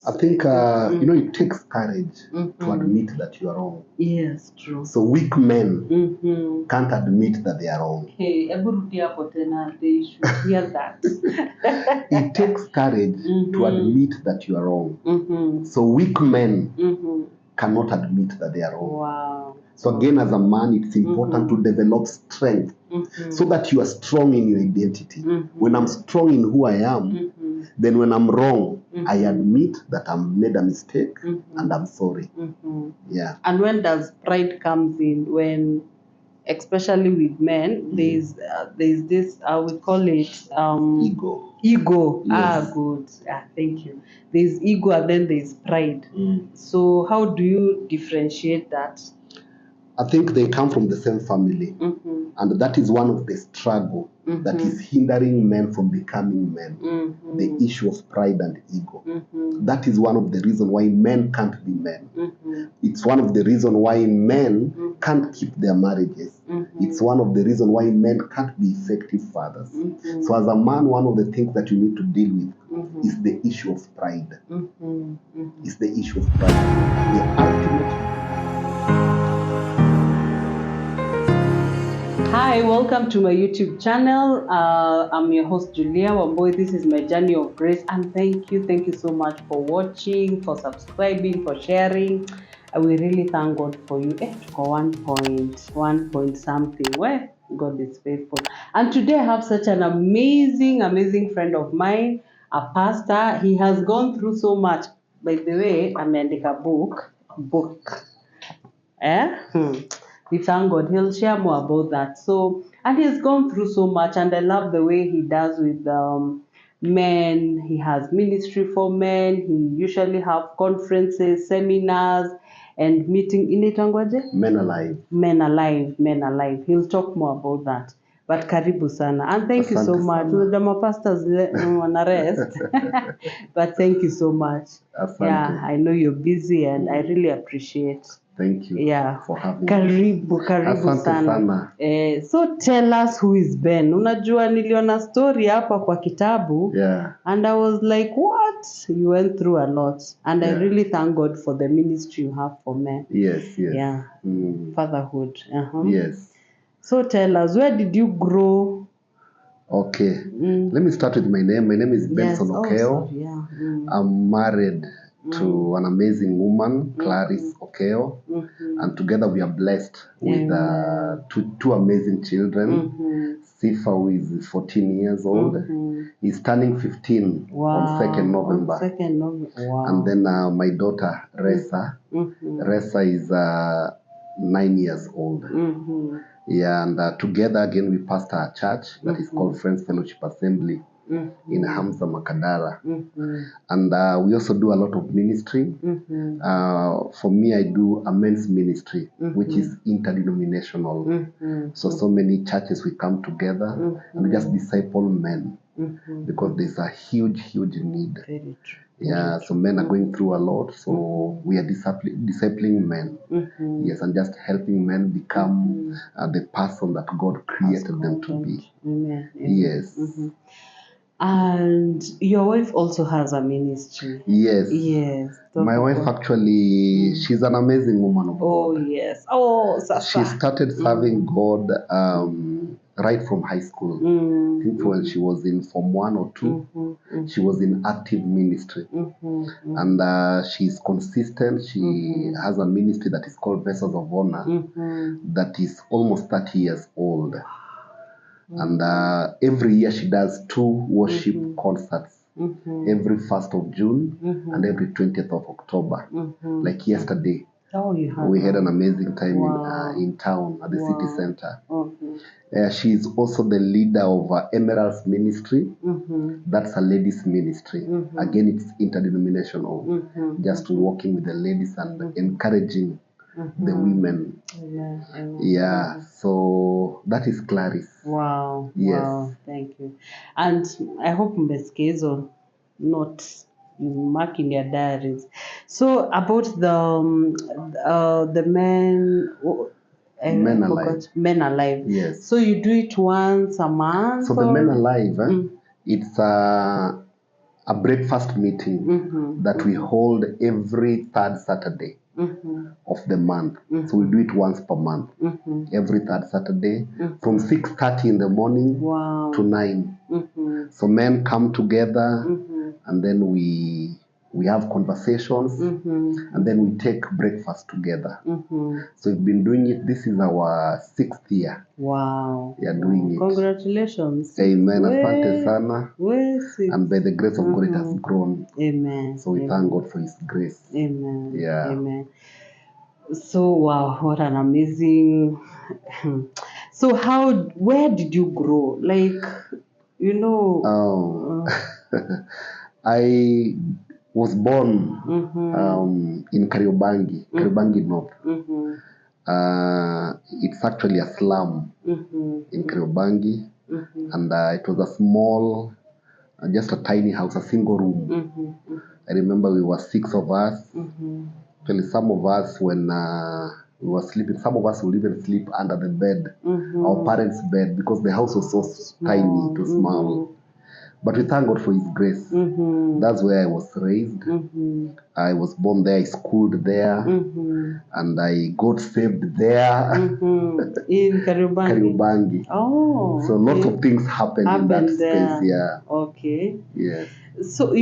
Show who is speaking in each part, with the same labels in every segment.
Speaker 1: I think, it takes courage to admit that you are wrong.
Speaker 2: Yes, true.
Speaker 1: So weak men can't admit that they are wrong.
Speaker 2: Hey, they should hear that.
Speaker 1: It takes courage to admit that you are wrong. So weak men cannot admit that they are wrong.
Speaker 2: Wow.
Speaker 1: So again, as a man, it's important to develop strength so that you are strong in your identity. When I'm strong in who I am, then when I'm wrong, I admit that I made a mistake and I'm sorry. Yeah.
Speaker 2: And when does pride comes in? When, especially with men, there's this we call it
Speaker 1: Ego.
Speaker 2: Ego.
Speaker 1: Yes.
Speaker 2: Good. Thank you. There's ego and then there's pride. So how do you differentiate that?
Speaker 1: I think they come from the same family, and that is one of the struggle that is hindering men from becoming men. The issue of pride and ego. That is one of the reasons why men can't be men. It's one of the reasons why men can't keep their marriages. It's one of the reasons why men can't be effective fathers. So as a man, one of the things that you need to deal with is the issue of pride. It's the issue of pride. The ultimate.
Speaker 2: Hi, welcome to my YouTube channel. I'm your host Julia Wamboy. This is my journey of grace, and thank you so much for watching, for subscribing, for sharing. We really thank God for you. For 1 point something. Where God is faithful. And today I have such an amazing friend of mine, a pastor. He has gone through so much. By the way, ameandika book. We thank God. He'll share more about that. So, and he's gone through so much, and I love the way he does with men. He has ministry for men. He usually have conferences, seminars, and meeting in it.
Speaker 1: Men Alive.
Speaker 2: Men Alive. He'll talk more about that. But karibu sana. And thank you so much. The pastors wanna rest. But thank you so much.
Speaker 1: Asante.
Speaker 2: Yeah, I know you're busy and I really appreciate.
Speaker 1: Thank you for having
Speaker 2: me. Karibu sana. So tell us who is Ben. Unajua niliona story hapa kwa kitabu.
Speaker 1: Yeah.
Speaker 2: And I was like, what? You went through a lot. And I really thank God for the ministry you have for men.
Speaker 1: Yes.
Speaker 2: Yeah. Fatherhood.
Speaker 1: Yes.
Speaker 2: So tell us, where did you grow?
Speaker 1: Okay. Let me start with my name. My name is Benson Okeo. I'm married to an amazing woman, Clarice Okeo. And together we are blessed with two amazing children. Sifa, who is 14 years old. He's turning 15 on 2nd November.
Speaker 2: Wow.
Speaker 1: And then my daughter, Ressa. Ressa is 9 years old. Yeah, and together again we pastor a church that is called Friends Fellowship Assembly in Hamza, Makadara. And we also do a lot of ministry. For me, I do a men's ministry, which is interdenominational. So many churches we come together and we just disciple men because there's a huge need.
Speaker 2: Very true.
Speaker 1: Yeah, so men are going through a lot, so we are discipling men. Yes, and just helping men become the person that God created them to be.
Speaker 2: Amen.
Speaker 1: Yes.
Speaker 2: And your wife also has a ministry.
Speaker 1: Yes. My wife actually, she's an amazing woman of God.
Speaker 2: Oh, yes. Oh,
Speaker 1: She started serving God right from high school. I think when she was in Form 1 or 2, she was in active ministry. And she's consistent. She has a ministry that is called Vessels of Honor that is almost 30 years old. And every year she does 2 worship concerts. Every 1st of June and every 20th of October. Like yesterday. We had an amazing time in town at the city center. She's also the leader of Emerald's ministry. That's a ladies ministry. Again, it's interdenominational. Just working with the ladies and encouraging the women. Yeah, so that is Clarice.
Speaker 2: Wow.
Speaker 1: Yes.
Speaker 2: Wow, thank you. And I hope Mbeskezo not mark in your diaries. So about the men
Speaker 1: Alive.
Speaker 2: Men Alive.
Speaker 1: Yes.
Speaker 2: So you do it once a month?
Speaker 1: So the Men Alive, it's a a breakfast meeting that we hold every third Saturday of the month. So we do it once per month, every third Saturday from 6:30 in the morning to 9. So men come together and then we have conversations and then we take breakfast together. So we've been doing it. This is our 6th year.
Speaker 2: Wow.
Speaker 1: We are doing it.
Speaker 2: Congratulations.
Speaker 1: Amen. Asante sana.
Speaker 2: Yes.
Speaker 1: And by the grace of God, it has grown.
Speaker 2: Amen.
Speaker 1: So we thank God for His grace.
Speaker 2: Amen.
Speaker 1: Yeah.
Speaker 2: Amen. So wow, what an amazing. So where did you grow? Like, you know.
Speaker 1: I was born in Kariobangi, Kariobangi North. It's actually a slum in Kariobangi, and it was a small, just a tiny house, a single room. I remember we were 6 of us. Actually, some of us, when we were sleeping, some of us would even sleep under the bed, our parents' bed, because the house was so tiny, too small. But we thank God for His grace. That's where I was raised. I was born there, I schooled there, and I got saved there.
Speaker 2: In Kariobangi. Oh.
Speaker 1: So lots of things happened in that space. Yeah.
Speaker 2: Okay.
Speaker 1: Yes.
Speaker 2: So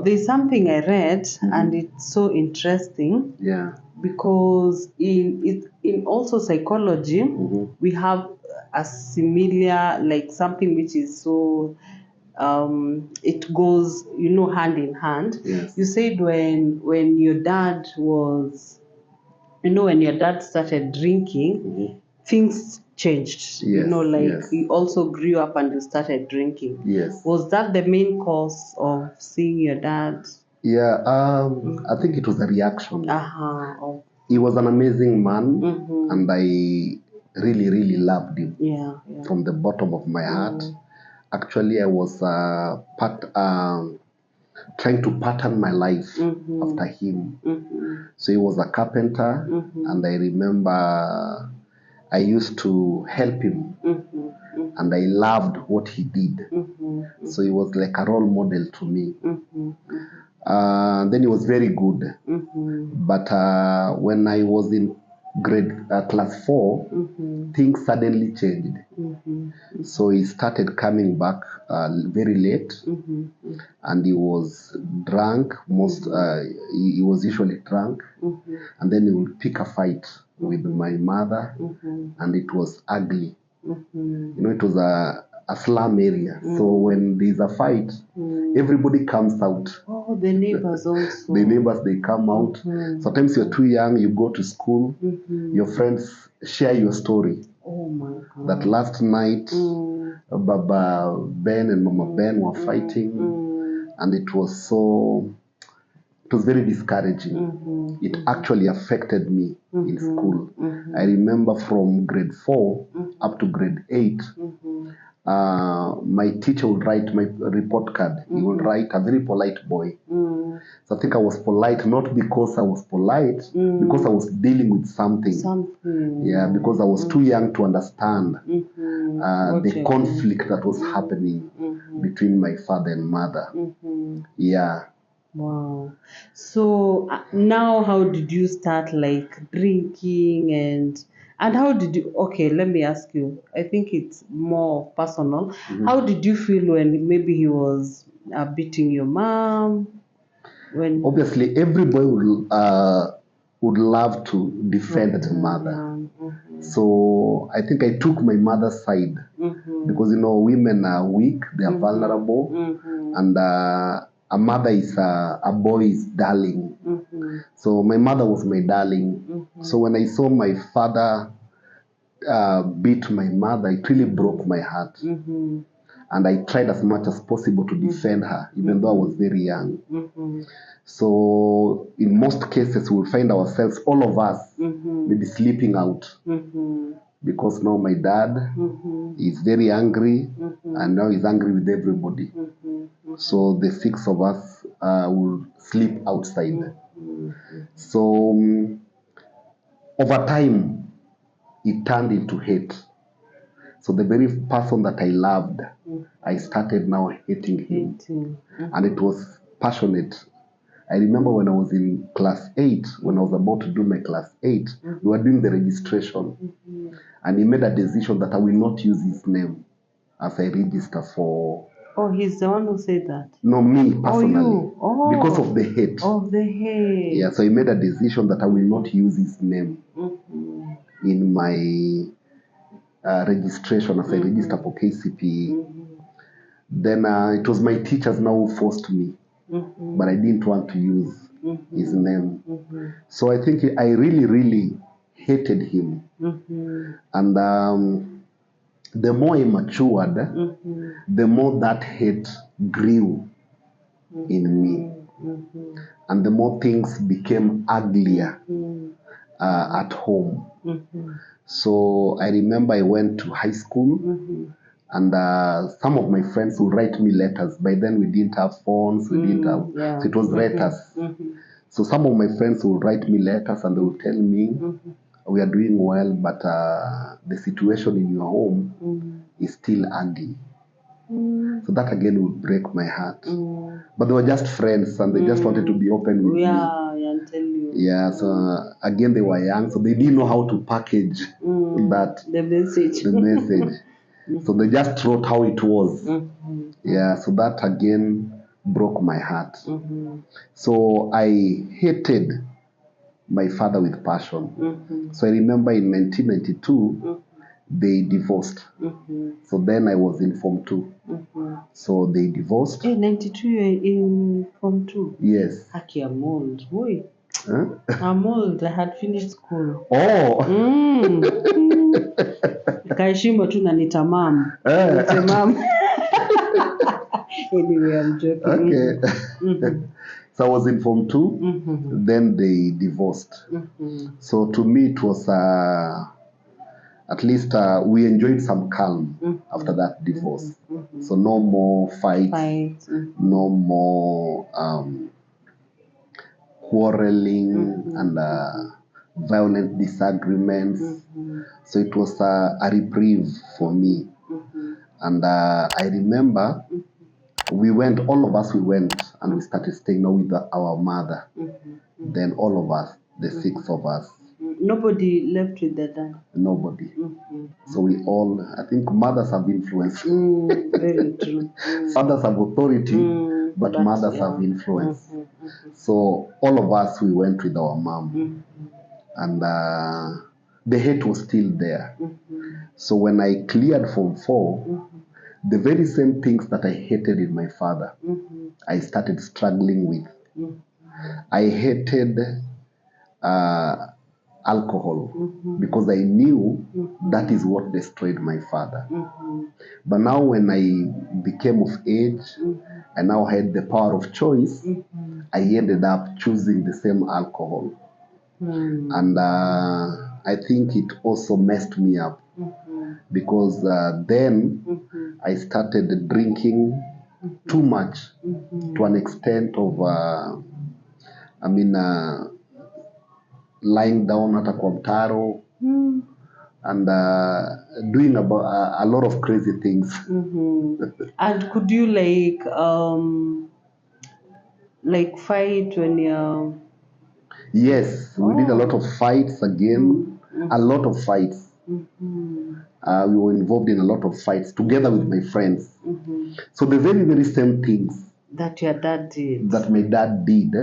Speaker 2: there's something I read, and it's so interesting.
Speaker 1: Yeah.
Speaker 2: Because in also psychology, we have a similar, like something which is so it goes hand in hand.
Speaker 1: Yes.
Speaker 2: You said when your dad was, when your dad started drinking, things changed.
Speaker 1: Yes.
Speaker 2: You also grew up and you started drinking.
Speaker 1: Yes.
Speaker 2: Was that the main cause of seeing your dad?
Speaker 1: Yeah, I think it was a reaction.
Speaker 2: Oh.
Speaker 1: He was an amazing man, and I really, really loved him from the bottom of my heart. Actually, I was trying to pattern my life after him. So he was a carpenter, and I remember I used to help him, and I loved what he did. So he was like a role model to me. Then he was very good. But when I was in class 4, things suddenly changed. So he started coming back very late, and he was drunk. He was usually drunk, and then he would pick a fight with my mother, and it was ugly. It was a slum area. So when there's a fight, everybody comes out.
Speaker 2: Oh, the neighbors also.
Speaker 1: The neighbors, they come out. Sometimes you're too young, you go to school, your friends share your story.
Speaker 2: Oh my God.
Speaker 1: That last night, Baba Ben and Mama Ben were fighting, and it was very discouraging. It actually affected me in school. I remember from grade 4 up to grade 8, my teacher would write my report card. He would write, a very polite boy. So I think I was polite, not because I was polite, because I was dealing with something. Yeah, because I was too young to understand the conflict that was happening between my father and mother. Yeah.
Speaker 2: Wow. So now how did you start like drinking and how did you, okay, let me ask you, I think it's more personal. How did you feel when maybe he was beating your mom?
Speaker 1: Obviously, every boy would love to defend the mother. So I think I took my mother's side because, women are weak, they are vulnerable, and a mother is a boy's darling. So my mother was my darling. So when I saw my father beat my mother, it really broke my heart. And I tried as much as possible to defend her, even though I was very young. So in most cases, we'll find ourselves, all of us, maybe sleeping out. Because now my dad is very angry, and now he's angry with everybody. So the 6 of us will sleep outside. So over time, it turned into hate. So the very person that I loved, I started now hating him. And it was passionate. I remember when I was in class 8, when I was about to do my class 8, we were doing the registration. And he made a decision that I will not use his name as I register for...
Speaker 2: Oh, he's the one who said that?
Speaker 1: No, me personally.
Speaker 2: Oh, you? Oh.
Speaker 1: Because of the hate.
Speaker 2: Of the hate.
Speaker 1: Yeah, so he made a decision that I will not use his name in my registration as I register for KCPE. Then it was my teachers now who forced me. But I didn't want to use his name. So I think I really, really hated him. And the more I matured, the more that hate grew in me. And the more things became uglier at home. So I remember I went to high school. And some of my friends would write me letters. By then we didn't have phones, we didn't have, so it was letters. So some of my friends would write me letters and they would tell me, we are doing well, but the situation in your home is still ugly. So that again would break my heart. But they were just friends and they just wanted to be open with me.
Speaker 2: I'll tell you.
Speaker 1: Yeah, so again they were young, so they didn't know how to package
Speaker 2: the message.
Speaker 1: The message. So they just wrote how it was. Yeah, so that again broke my heart. So I hated my father with passion. So I remember in 1992, they divorced. So then I was in Form 2. So they divorced.
Speaker 2: Hey, 92 you're in Form 2?
Speaker 1: Yes.
Speaker 2: Haki, I'm old. Boy. I'm old. I had finished school.
Speaker 1: Oh.
Speaker 2: Kaishimo tu na nita mom. Mom. Anyway, I'm joking.
Speaker 1: Okay. So I was in Form 2. Then they divorced. So to me it was at least we enjoyed some calm after that divorce. So no more fights. No more quarreling and violent disagreements. So it was a reprieve for me. And I remember all of us went and we started staying now with our mother. Then all of us, the 6 of us.
Speaker 2: Nobody left with the dad?
Speaker 1: Nobody. So we all, I think mothers have influence.
Speaker 2: Very true.
Speaker 1: Fathers have authority, but mothers have influence. So all of us, we went with our mom. And the hate was still there. So when I cleared Form 4, the very same things that I hated in my father, I started struggling with. I hated alcohol because I knew that is what destroyed my father. But now when I became of age, I now had the power of choice, I ended up choosing the same alcohol. And I think it also messed me up because then I started drinking too much to an extent of lying down at a kwamtaro and doing a lot of crazy things.
Speaker 2: And could you like fight when you're...
Speaker 1: Yes, we did a lot of fights again, a lot of fights. We were involved in a lot of fights together with my friends. So the very, very same things
Speaker 2: that your dad did,
Speaker 1: that my dad did,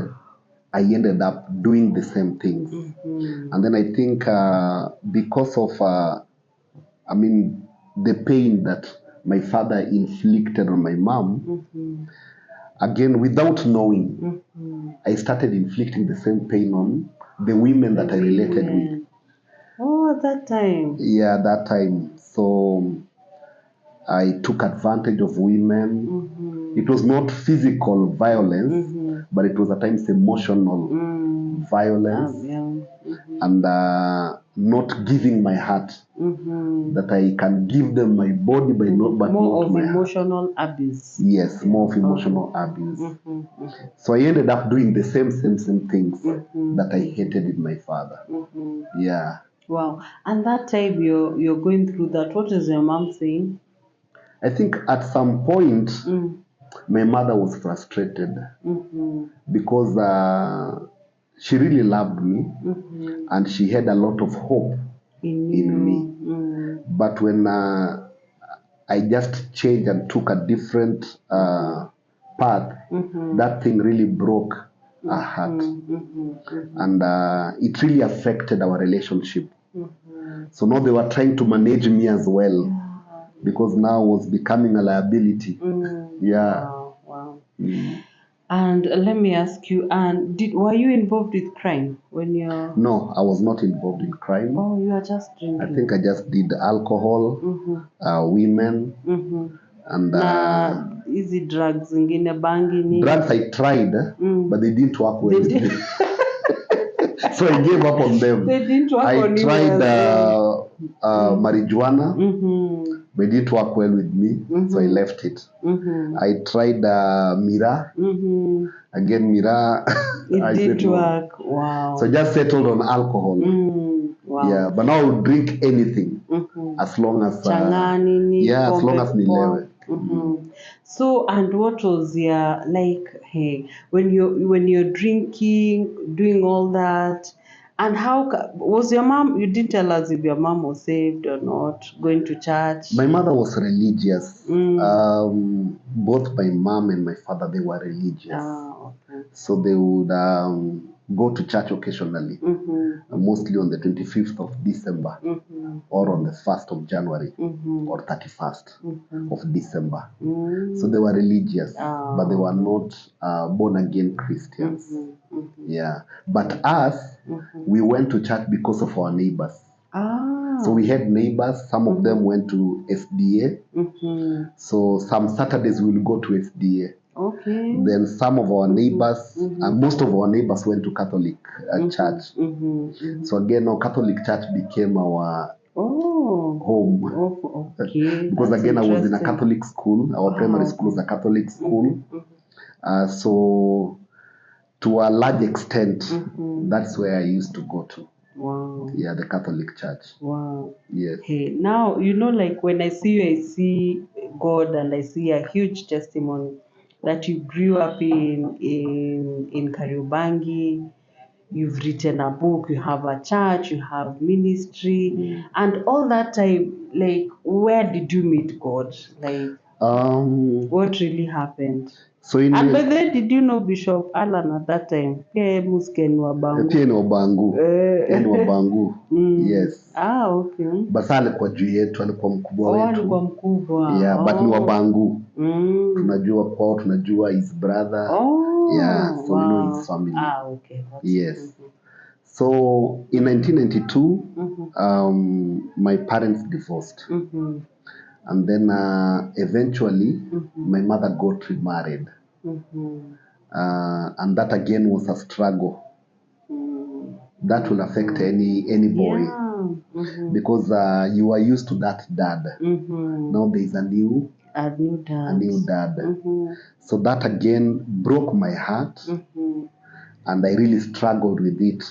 Speaker 1: I ended up doing the same things. And then I think because of, the pain that my father inflicted on my mom, again, without knowing, I started inflicting the same pain on the women that I related with.
Speaker 2: Oh, that time.
Speaker 1: Yeah, that time. So I took advantage of women. It was not physical violence, but it was at times emotional violence. And not giving my heart. That I can give them my body, but not my heart.
Speaker 2: More of emotional abuse.
Speaker 1: Yes, more of emotional abuse. So I ended up doing the same things that I hated in my father. Yeah.
Speaker 2: Wow. And that time you're going through that, what is your mom saying?
Speaker 1: I think at some point, my mother was frustrated because she really loved me and she had a lot of hope in me. But when I just changed and took a different path, that thing really broke her heart. And it really affected our relationship. So now they were trying to manage me as well, because now I was becoming a liability. Yeah.
Speaker 2: Wow. And let me ask you, and were you involved with crime when you're...
Speaker 1: No, I was not involved in crime.
Speaker 2: Oh, you are just drinking.
Speaker 1: I think I just did alcohol, women, and
Speaker 2: easy drugs, ingine bangi.
Speaker 1: Drugs I tried, but they didn't work well with me. So I gave up on them.
Speaker 2: They didn't work on you.
Speaker 1: I tried marijuana, but it didn't work well with me, so I left it. I tried Mira. Again, Mira.
Speaker 2: It didn't work. Wow.
Speaker 1: So I just settled on alcohol.
Speaker 2: Wow.
Speaker 1: Yeah, but now I would drink anything as long as as long as nilewe.
Speaker 2: So, and what was your, like, hey, when you're drinking, doing all that, and how was your mom? You didn't tell us if your mom was saved or not, going to church.
Speaker 1: My mother was religious. Both my mom and my father, they were religious.
Speaker 2: Okay.
Speaker 1: So they would go to church occasionally, mostly on the 25th of December or on the 1st of January or 31st of December. So they were religious, but they were not born-again Christians. Yeah, but us, we went to church because of our neighbors. So we had neighbors, some of them went to SDA. So some Saturdays we'll go to SDA.
Speaker 2: Okay.
Speaker 1: Then some of our neighbors, and most of our neighbors went to Catholic church. So again, our Catholic church became our home.
Speaker 2: Okay.
Speaker 1: Because again, I was in a Catholic school. Our primary school was a Catholic school. So to a large extent, that's where I used to go to.
Speaker 2: Wow.
Speaker 1: Yeah, the Catholic church.
Speaker 2: Wow.
Speaker 1: Yes.
Speaker 2: Hey, now, like when I see you, I see God, and I see a huge testimony that you grew up in Kariobangi. You've written a book, you have a church, you have ministry, and all that time, like, where did you meet God? Like, what really happened?
Speaker 1: So
Speaker 2: and by then, did you know Bishop Alan at that time? Musken Wabangu.
Speaker 1: Wabangu. Yes.
Speaker 2: Okay.
Speaker 1: But sasa alikuwa juu yetu, alikuwa mkubwa wetu.
Speaker 2: Alikuwa mkubwa.
Speaker 1: Yeah, but ni Wabangu. Tunajua kwao, tunajua his brother. Yeah, so we know his family.
Speaker 2: Okay.
Speaker 1: Yes. So in 1992, my parents divorced. And then eventually, my mother got remarried. And that again was a struggle. That will affect any boy. Because you are used to that dad. Now there is a new dad. So that again broke my heart. And I really struggled with it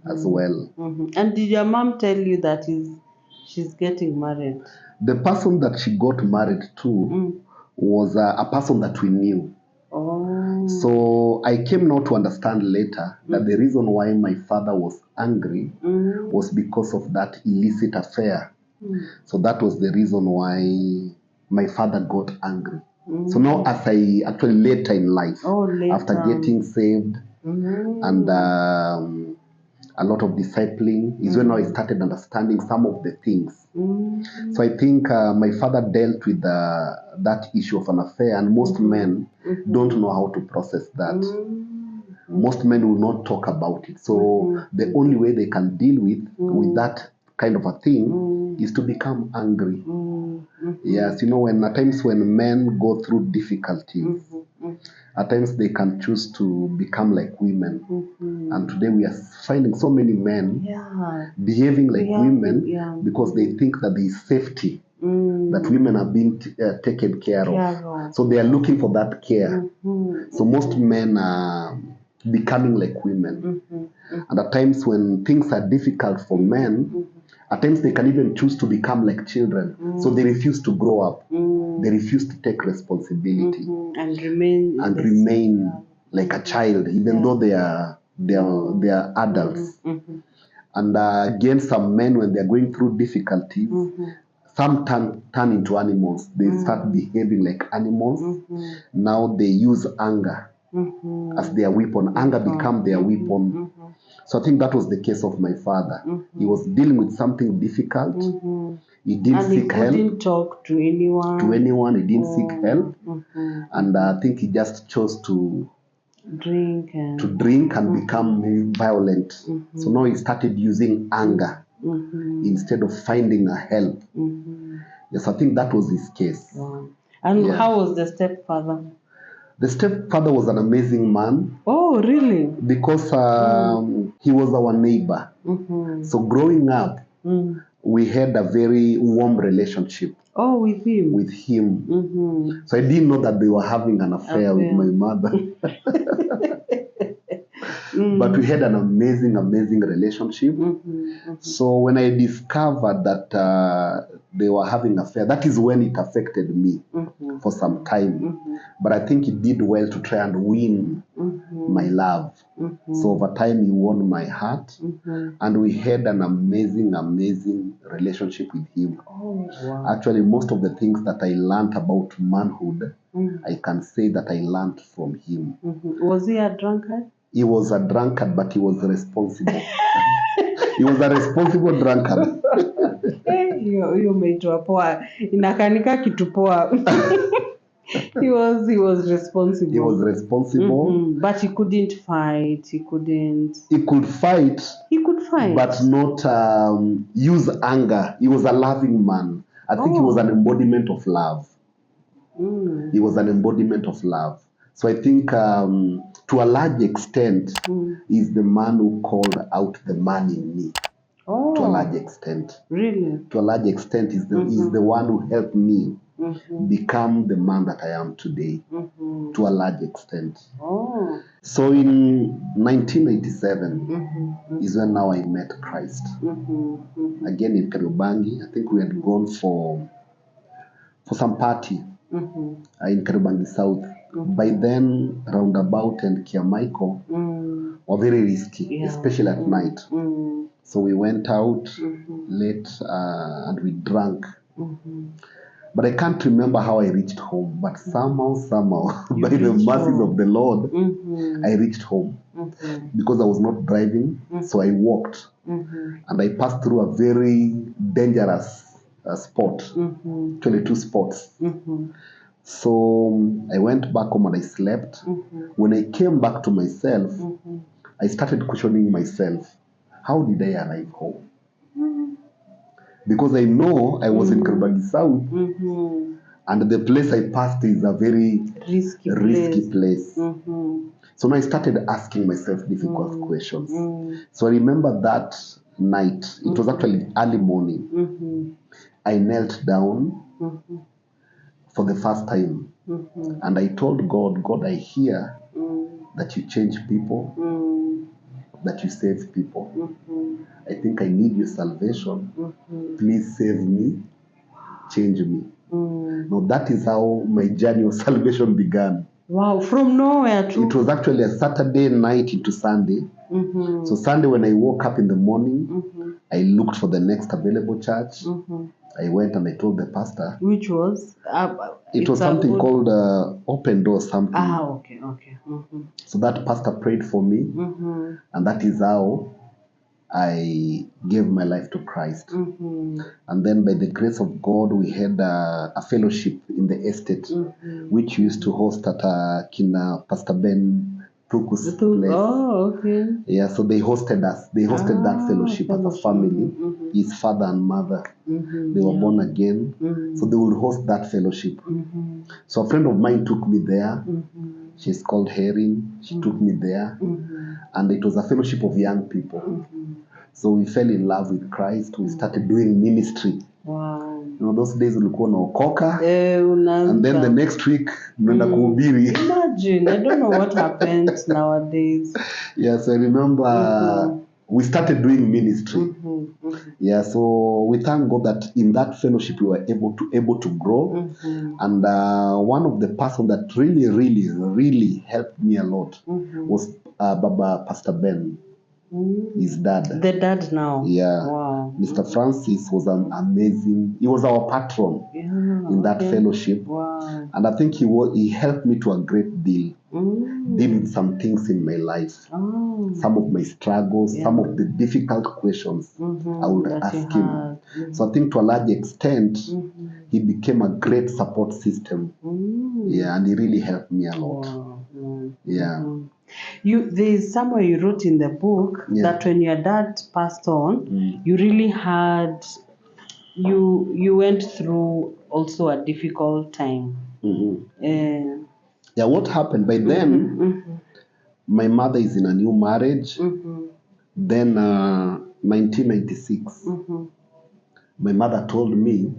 Speaker 1: as well.
Speaker 2: And did your mom tell you that she's getting married?
Speaker 1: The person that she got married to was a person that we knew. So I came now to understand later that the reason why my father was angry was because of that illicit affair. So that was the reason why my father got angry. So now as I actually later in life, after getting saved and a lot of discipling, is when I started understanding some of the things. So I think my father dealt with that issue of an affair, and most men don't know how to process that. Most men will not talk about it. So the only way they can deal with that kind of a thing is to become angry. Yes, when at times when men go through difficulties, at times they can choose to become like women. And today we are finding so many men behaving like women because they think that there is safety, that women are being taken care of. So they are looking for that care. So most men are becoming like women. And at times when things are difficult for men, at times they can even choose to become like children. So they refuse to grow up They refuse to take responsibility
Speaker 2: and remain
Speaker 1: like a child, even though they are adults. And again, some men, when they are going through difficulties, some turn into animals. They start behaving like animals. Now they use anger as their weapon. Anger become their weapon. So I think that was the case of my father. He was dealing with something difficult. He didn't seek help.
Speaker 2: He didn't talk to anyone.
Speaker 1: He didn't seek help. And I think he just chose to
Speaker 2: drink
Speaker 1: and become violent. So now he started using anger instead of finding a help. Yes, I think that was his case.
Speaker 2: Wow. And how was the stepfather?
Speaker 1: The stepfather was an amazing man.
Speaker 2: Oh, really?
Speaker 1: Because he was our neighbor. So growing up, we had a very warm relationship.
Speaker 2: Oh, with him?
Speaker 1: With him. So I didn't know that they were having an affair with my mother. But we had an amazing relationship. So when I discovered that they were having an affair, that is when it affected me for some time. But I think he did well to try and win my love. So over time, he won my heart. And we had an amazing relationship with him.
Speaker 2: Oh, wow.
Speaker 1: Actually, most of the things that I learned about manhood, I can say that I learned from him.
Speaker 2: Was he a drunkard?
Speaker 1: He was a drunkard, but he was responsible. He was a responsible drunkard.
Speaker 2: Hiyo umeitoa poa. Inakanika kitu poa. He was responsible.
Speaker 1: He was responsible.
Speaker 2: But he couldn't fight. He
Speaker 1: could fight.
Speaker 2: He could fight.
Speaker 1: But not use anger. He was a loving man. I think he was an embodiment of love. He was an embodiment of love. So I think to a large extent, he's the man who called out the man in me.
Speaker 2: Oh.
Speaker 1: To a large extent.
Speaker 2: Really?
Speaker 1: To a large extent, he's the one who helped me become the man that I am today. To a large extent.
Speaker 2: Oh.
Speaker 1: So in 1987 is when now I met Christ. Again in Kariobangi. I think we had gone for some party in Kariobangi South. By then, Roundabout and Kiamaiko were very risky, especially at night. So we went out late and we drank. But I can't remember how I reached home. But somehow, by the mercies of the Lord, I reached home. Because I was not driving, so I walked. And I passed through a very dangerous spot, 22 spots. So I went back home and I slept. When I came back to myself, I started questioning myself. How did I arrive home? Because I know I was in Kariobangi South, and the place I passed is a very risky place. So now I started asking myself difficult questions. So I remember that night, it was actually early morning. I knelt down for the first time. And I told God, I hear that you change people, that you save people. I think I need your salvation. Please save me, change me. Now that is how my journey of salvation began.
Speaker 2: Wow, from nowhere to...
Speaker 1: It was actually a Saturday night into Sunday. So Sunday when I woke up in the morning, I looked for the next available church. I went and I told the pastor.
Speaker 2: Which was?
Speaker 1: It was something called Open Door something.
Speaker 2: Okay.
Speaker 1: So that pastor prayed for me. And that is how I gave my life to Christ. And then by the grace of God, we had a fellowship in the estate, which we used to host at Kina Pastor Ben Tuku's place.
Speaker 2: Oh, okay.
Speaker 1: Yeah, so they hosted us. They hosted that fellowship as a family. His father and mother, they were born again. So they would host that fellowship. So a friend of mine took me there. She's called Herring. She took me there. And it was a fellowship of young people. So we fell in love with Christ. We started doing ministry.
Speaker 2: Wow.
Speaker 1: You know, those days ulikuwa unaokoka. And then the next week mnaenda kuhubiri.
Speaker 2: Imagine, I don't know what happens nowadays.
Speaker 1: Yes, I remember we started doing ministry. Yeah, so we thank God that in that fellowship we were able to grow. And one of the person that really helped me a lot was Baba Pastor Ben. His dad.
Speaker 2: The dad now.
Speaker 1: Yeah.
Speaker 2: Wow.
Speaker 1: Mr. Francis was an amazing. He was our patron in that fellowship.
Speaker 2: Wow.
Speaker 1: And I think he helped me to a great deal. Deal with some things in my life. Some of my struggles, some of the difficult questions I would ask him. So I think to a large extent, he became a great support system. Yeah, and he really helped me a lot.
Speaker 2: Wow.
Speaker 1: Yeah.
Speaker 2: There's somewhere you wrote in the book that when your dad passed on, you really had, you went through also a difficult time.
Speaker 1: Yeah, what happened? By then, my mother is in a new marriage. Then 1996, my mother told me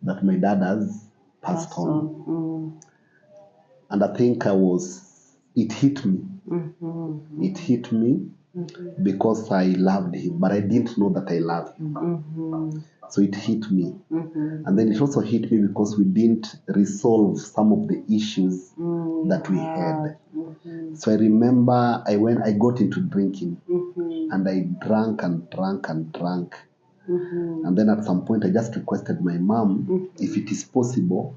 Speaker 1: that my dad has passed on. And I think it hit me. It hit me because I loved him, but I didn't know that I loved him. So it hit me. And then it also hit me because we didn't resolve some of the issues that we had. So I remember I got into drinking, and I drank and drank and drank. And then at some point I just requested my mom, if it is possible,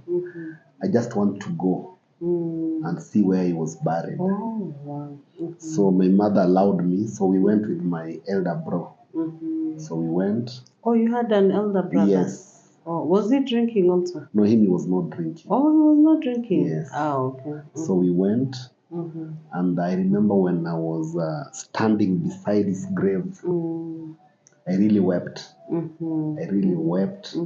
Speaker 1: I just want to go and see where he was buried. So my mother allowed me, so we went with my elder bro. So we went.
Speaker 2: Oh, you had an elder brother?
Speaker 1: Yes.
Speaker 2: Oh, was he drinking also?
Speaker 1: No, he was not drinking.
Speaker 2: Oh, he was not drinking?
Speaker 1: Yes.
Speaker 2: Okay.
Speaker 1: So we went, and I remember when I was standing beside his grave, I really wept. I really wept.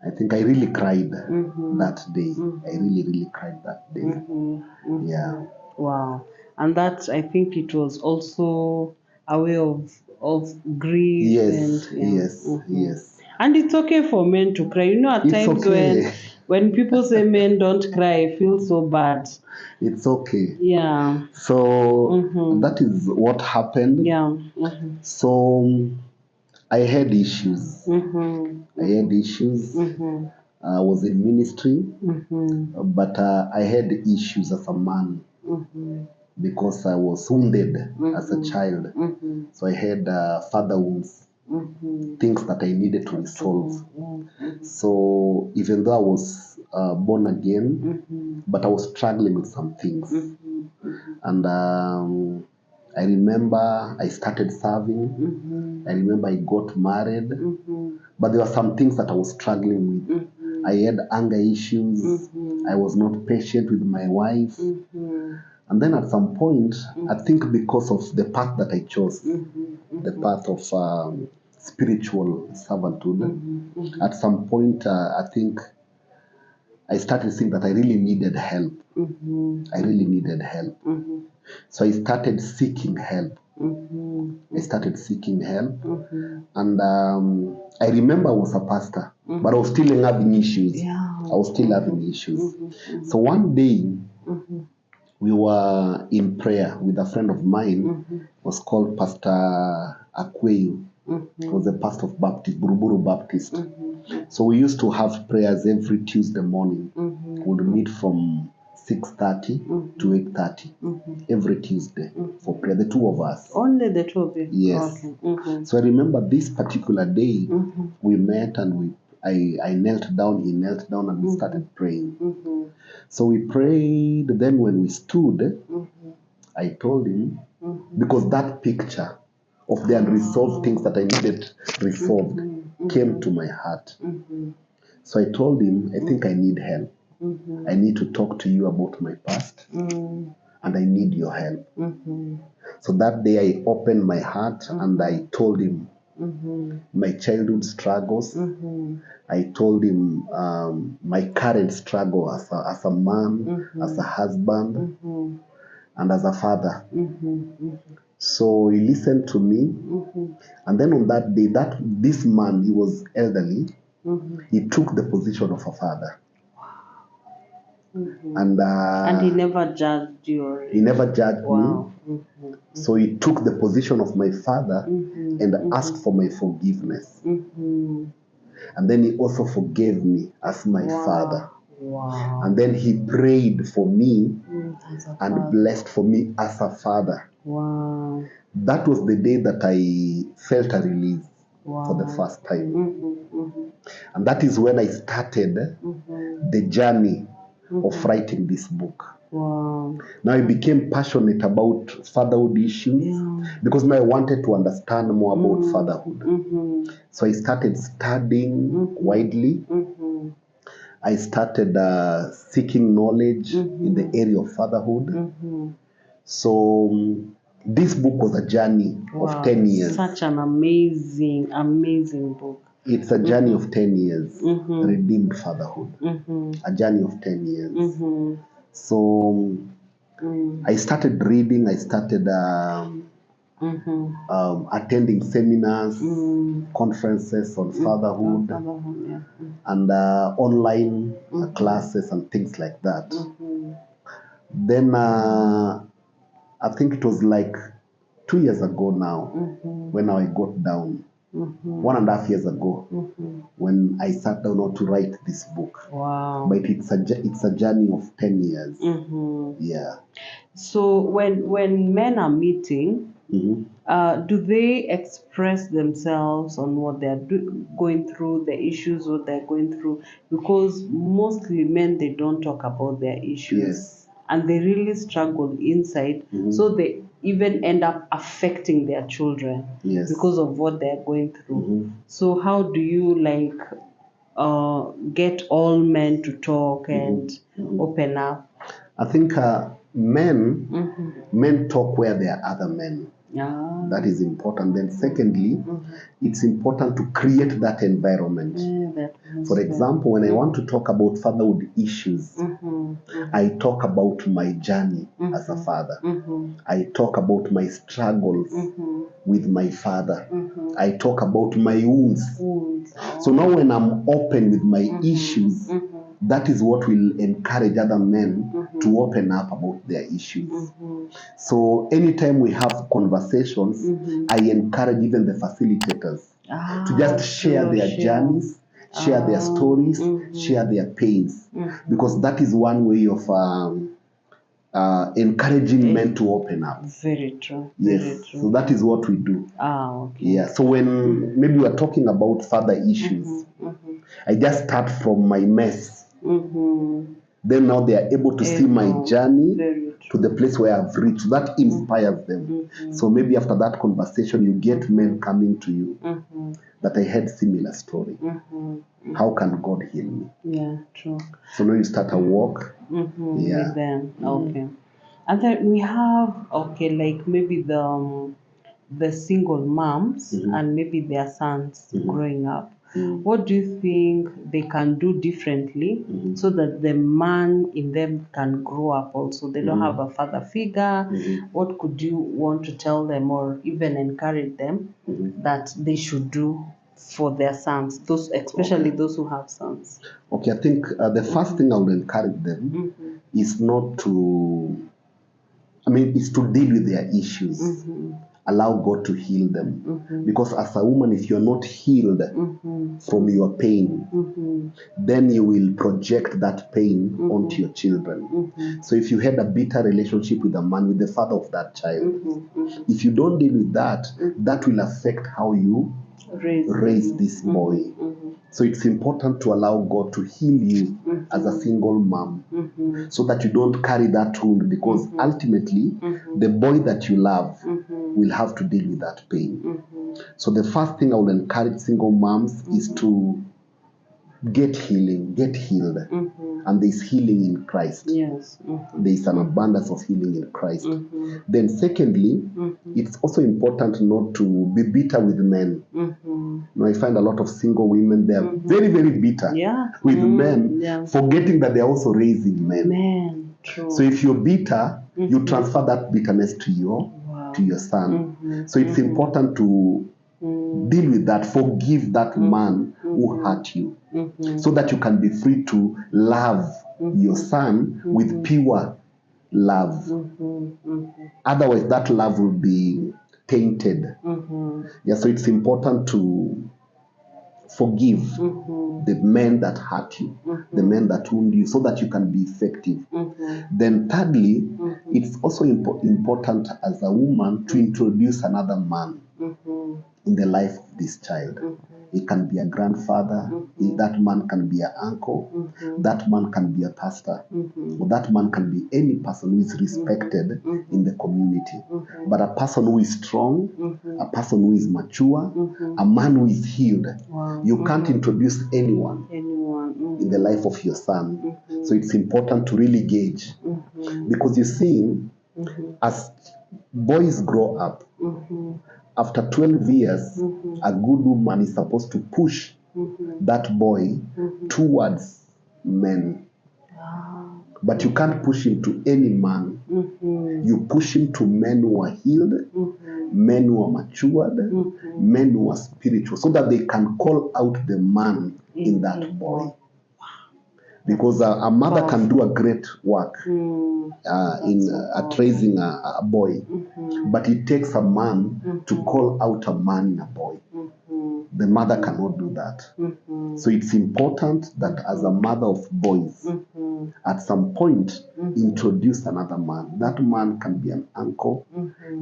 Speaker 1: I think I really cried that day. I really cried that day. Yeah.
Speaker 2: Wow. And that, I think it was also a way of grief.
Speaker 1: Yes, yes.
Speaker 2: And it's okay for men to cry. You know, at times when people say men don't cry, I feel so bad.
Speaker 1: It's okay.
Speaker 2: Yeah.
Speaker 1: So that is what happened.
Speaker 2: Yeah.
Speaker 1: So I had issues. I had issues. I was in ministry, but I had issues as a man because I was wounded as a child. So I had father wounds, things that I needed to resolve. So even though I was born again, but I was struggling with some things. And I remember I started serving. I remember I got married. But there were some things that I was struggling with. I had anger issues. I was not patient with my wife. And then at some point, I think because of the path that I chose, the path of spiritual servanthood, at some point, I think I started seeing that I really needed help. I really needed help. So I started seeking help. I started seeking help. And I remember I was a pastor, but I was still having issues. I was still having issues. So one day, we were in prayer with a friend of mine, was called Pastor Akweyu. He was a pastor of Baptist, Buruburu Baptist. So we used to have prayers every Tuesday morning. We would meet from 6:30 to 8:30 every Tuesday for prayer, the two of us.
Speaker 2: Only the two of you?
Speaker 1: Yes.
Speaker 2: Okay.
Speaker 1: So I remember this particular day, we met and I knelt down, he knelt down, and we started praying. So we prayed. Then when we stood, I told him, because that picture of the unresolved things that I needed resolved came to my heart. So I told him, I think I need help. I need to talk to you about my past, and I need your help. So that day I opened my heart and I told him my childhood struggles. I told him my current struggle as a man, as a husband, and as a father. So he listened to me, and then on that day, this man, he was elderly, he took the position of a father. And
Speaker 2: he never judged you?
Speaker 1: He never judged me. So he took the position of my father and asked for my forgiveness. And then he also forgave me as my father.
Speaker 2: Wow.
Speaker 1: And then he prayed for me and blessed for me as a father.
Speaker 2: Wow.
Speaker 1: That was the day that I felt a release for the first time. And that is when I started the journey of writing this book.
Speaker 2: Wow.
Speaker 1: Now I became passionate about fatherhood issues because now I wanted to understand more about fatherhood. So I started studying widely. I started seeking knowledge in the area of fatherhood. So this book was a journey of 10 years.
Speaker 2: Such an amazing, amazing book.
Speaker 1: It's a journey of 10 years. Redeemed fatherhood. A journey of 10 years. So I started reading. I started attending seminars, conferences on fatherhood, and online classes and things like that. Then I think it was like 2 years ago now when I got down. 1.5 years ago when I sat down to write this book.
Speaker 2: Wow.
Speaker 1: But it's a journey of 10 years. Yeah.
Speaker 2: So when men are meeting, do they express themselves on what they're going through, the issues what they're going through? Because mostly men, they don't talk about their issues.
Speaker 1: Yes.
Speaker 2: And they really struggle inside. So they even end up affecting their children because of what they're going through. So how do you get all men to talk and open up?
Speaker 1: I think men talk where there are other men. That is important. Then secondly, it's important to create that environment. For example, when I want to talk about fatherhood issues, I talk about my journey as a father. I talk about my struggles with my father. I talk about my wounds. So now when I'm open with my issues, that is what will encourage other men to open up about their issues. So anytime we have conversations, I encourage even the facilitators to just share their journeys, share their stories, share their pains, because that is one way of encouraging men to open up.
Speaker 2: Very true.
Speaker 1: Yes.
Speaker 2: Very true.
Speaker 1: So that is what we do.
Speaker 2: Okay.
Speaker 1: Yeah. So when maybe we are talking about father issues, I just start from my mess. Then now they are able to see my journey to the place where I've reached. That inspires them. So maybe after that conversation, you get men coming to you that I had similar story. How can God heal me?
Speaker 2: Yeah, true.
Speaker 1: So now you start a walk.
Speaker 2: With them. Okay. And then we have like maybe the single moms and maybe their sons growing up. What do you think they can do differently so that the man in them can grow up also? They don't have a father figure. What could you want to tell them or even encourage them that they should do for their sons, especially those who have sons?
Speaker 1: Okay, I think the first thing I would encourage them is not to, is to deal with their issues. Allow God to heal them. Because as a woman, if you're not healed from your pain, then you will project that pain onto your children. So if you had a bitter relationship with a man, with the father of that child, if you don't deal with that, that will affect how you raise this boy. So it's important to allow God to heal you as a single mom so that you don't carry that wound, because ultimately the boy that you love will have to deal with that pain. So the first thing I would encourage single moms is to get healing, get healed. And there's healing in Christ.
Speaker 2: Yes.
Speaker 1: There is an abundance of healing in Christ. Then secondly, it's also important not to be bitter with men. I find a lot of single women, they are very, very bitter with men, forgetting that they are also raising men.
Speaker 2: True.
Speaker 1: So if you're bitter, you transfer that bitterness to your son. So it's important to deal with that, forgive that man who hurt you, so that you can be free to love your son with pure love. Otherwise, that love will be tainted. Yeah, so it's important to forgive the men that hurt you, the men that wound you, so that you can be effective. Then thirdly, it's also important as a woman to introduce another man in the life of this child. It can be a grandfather, that man can be an uncle, that man can be a pastor, or that man can be any person who is respected in the community. But a person who is strong, a person who is mature, a man who is healed. You can't introduce anyone in the life of your son. So it's important to really gauge. Because you see, as boys grow up, after 12 years, a good woman is supposed to push that boy towards men. But you can't push him to any man. You push him to men who are healed, men who are matured, men who are spiritual, so that they can call out the man in that boy. Because a mother can do a great work in raising a boy, but it takes a man to call out a man in a boy. The mother cannot do that. So it's important that as a mother of boys, at some point, introduce another man. That man can be an uncle,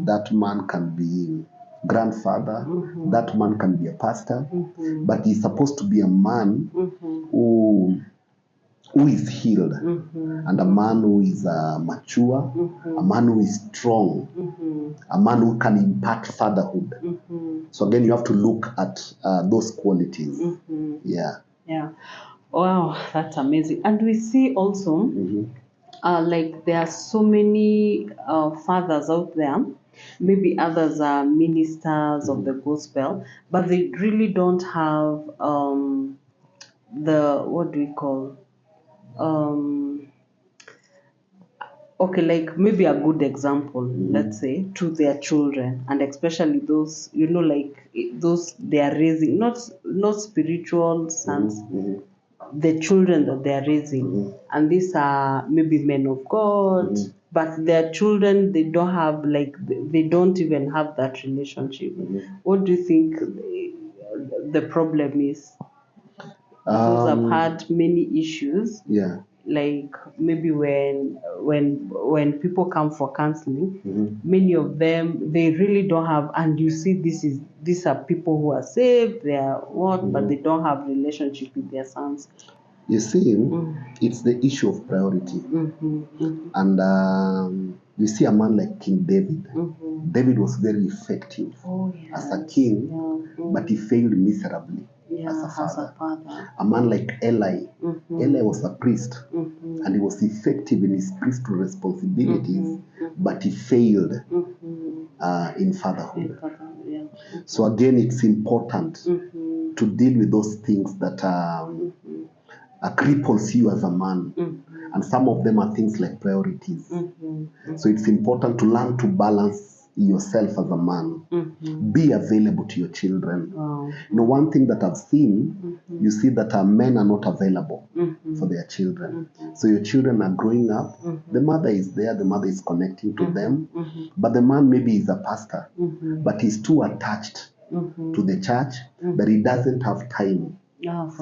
Speaker 1: that man can be grandfather, that man can be a pastor, but he's supposed to be a man who is healed, and a man who is mature, a man who is strong, a man who can impart fatherhood. So again, you have to look at those qualities. Yeah.
Speaker 2: Wow, that's amazing. And we see also, like there are so many fathers out there. Maybe others are ministers of the gospel, but they really don't have the, what do we call, okay, like maybe a good example, let's say, to their children, and especially those, like those they are raising, not spiritual sons, the children that they are raising, and these are maybe men of God, but their children, they don't have, like, they don't even have that relationship. What do you think the problem is? Because I've had many issues. Like maybe when people come for counseling, many of them, they really don't have, and you see these are people who are saved, they are what, but they don't have relationship with their sons.
Speaker 1: You see, it's the issue of priority. And you see a man like King David. David was very effective as a king, but he failed miserably as a father. A man like Eli. Eli was a priest, and he was effective in his priestly responsibilities, but he failed in fatherhood. So again, it's important to deal with those things that cripples you as a man. And some of them are things like priorities. So it's important to learn to balance yourself as a man. Be available to your children. One thing that I've seen, you see that men are not available for their children. So your children are growing up, the mother is there, the mother is connecting to them, but the man maybe is a pastor, but he's too attached to the church that he doesn't have time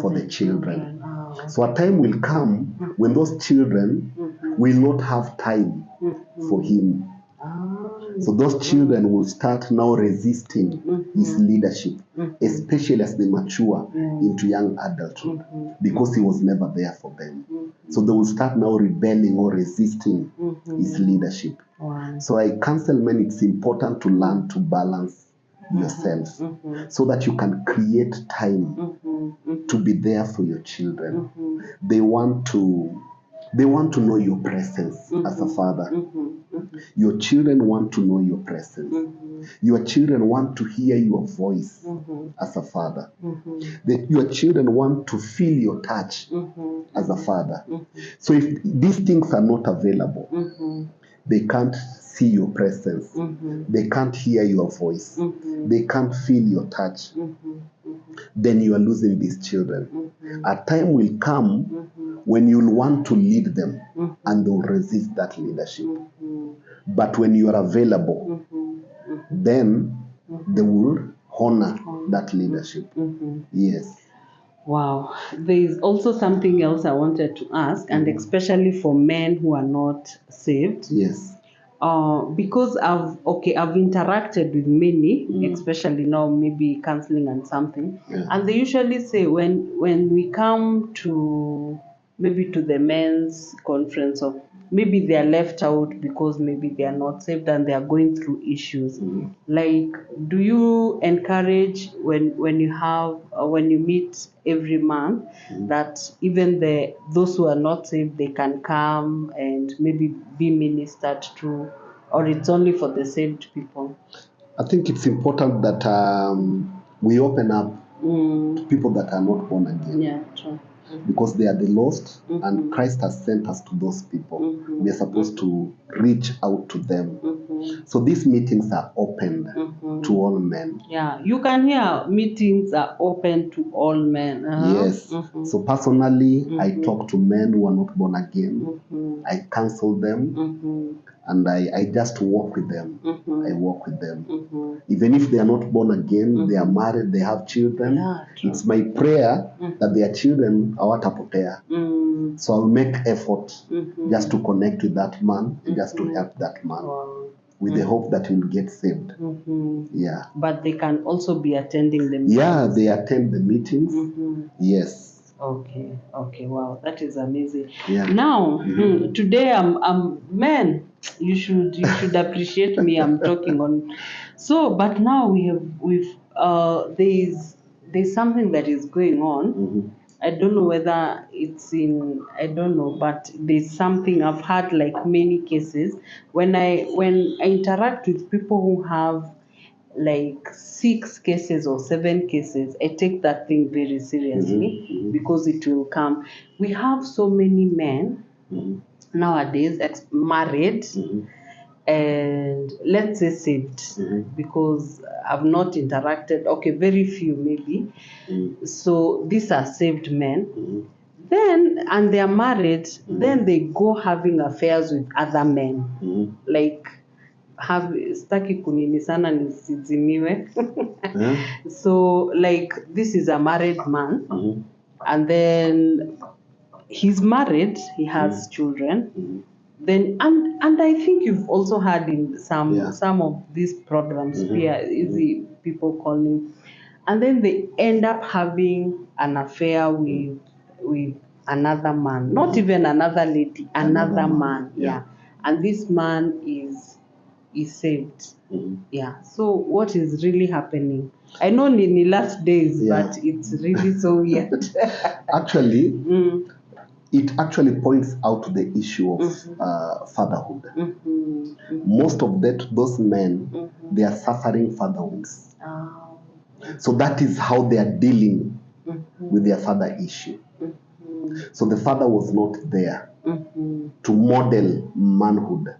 Speaker 1: for the children. So a time will come when those children will not have time for him. So those children will start now resisting his leadership, especially as they mature into young adulthood, because he was never there for them. So they will start now rebelling or resisting his leadership. So I counsel men, it's important to learn to balance yourself so that you can create time to be there for your children. They want to know your presence as a father. Your children want to know your presence. Your children want to hear your voice as a father. Your children want to feel your touch as a father. So if these things are not available, they can't see your presence. They can't hear your voice. They can't feel your touch. Then you are losing these children. A time will come when you'll want to lead them and they'll resist that leadership. But when you are available, then they will honor that leadership. Yes.
Speaker 2: Wow. There is also something else I wanted to ask, and especially for men who are not saved.
Speaker 1: Yes.
Speaker 2: Because I've interacted with many, especially now maybe counseling and something, and they usually say when we come to maybe to the men's conference, or maybe they are left out because maybe they are not saved and they are going through issues. Like, do you encourage when you have when you meet every month that even those who are not saved, they can come and maybe be ministered to, or it's only for the saved people?
Speaker 1: I think it's important that we open up to people that are not born again.
Speaker 2: Yeah, true.
Speaker 1: Because they are the lost, and Christ has sent us to those people. We are supposed to reach out to them. So these meetings are open to all men.
Speaker 2: Yeah, you can hear meetings are open to all men.
Speaker 1: Yes. So personally, I talk to men who are not born again. I counsel them, and I just walk with them. I walk with them. Even if they are not born again, they are married, they have children. It's my prayer that their children hawatapotea. So I'll make effort just to connect with that man, just to help that man, with the hope that he'll get saved. Yeah.
Speaker 2: But they can also be attending the meetings.
Speaker 1: Yeah, they attend the meetings. Yes.
Speaker 2: Okay. Wow, that is amazing.
Speaker 1: Yeah.
Speaker 2: Now, today I'm man. You should appreciate me. I'm talking on. So, but now there's something that is going on. I don't know whether I don't know, but there's something I've had, like many cases when I interact with people who have like 6 cases or 7 cases, I take that thing very seriously because it will come. We have so many men nowadays married and let's say saved, because I've not interacted, very few maybe. So these are saved men. Then, and they are married, then they go having affairs with other men. Like, staki kunini sana nisizimiwe. So like, this is a married man, and then he's married, he has children. Then and I think you've also had in some of these programs, easy people calling, and then they end up having an affair with another man, not even another lady, another man. Yeah. And this man is saved. Yeah. So what is really happening? I know in the last days, but it's really so weird.
Speaker 1: Actually, it actually points out to the issue of fatherhood. Most of those men, they are suffering fatherhoods. So that is how they are dealing with their father issue. So the father was not there to model manhood.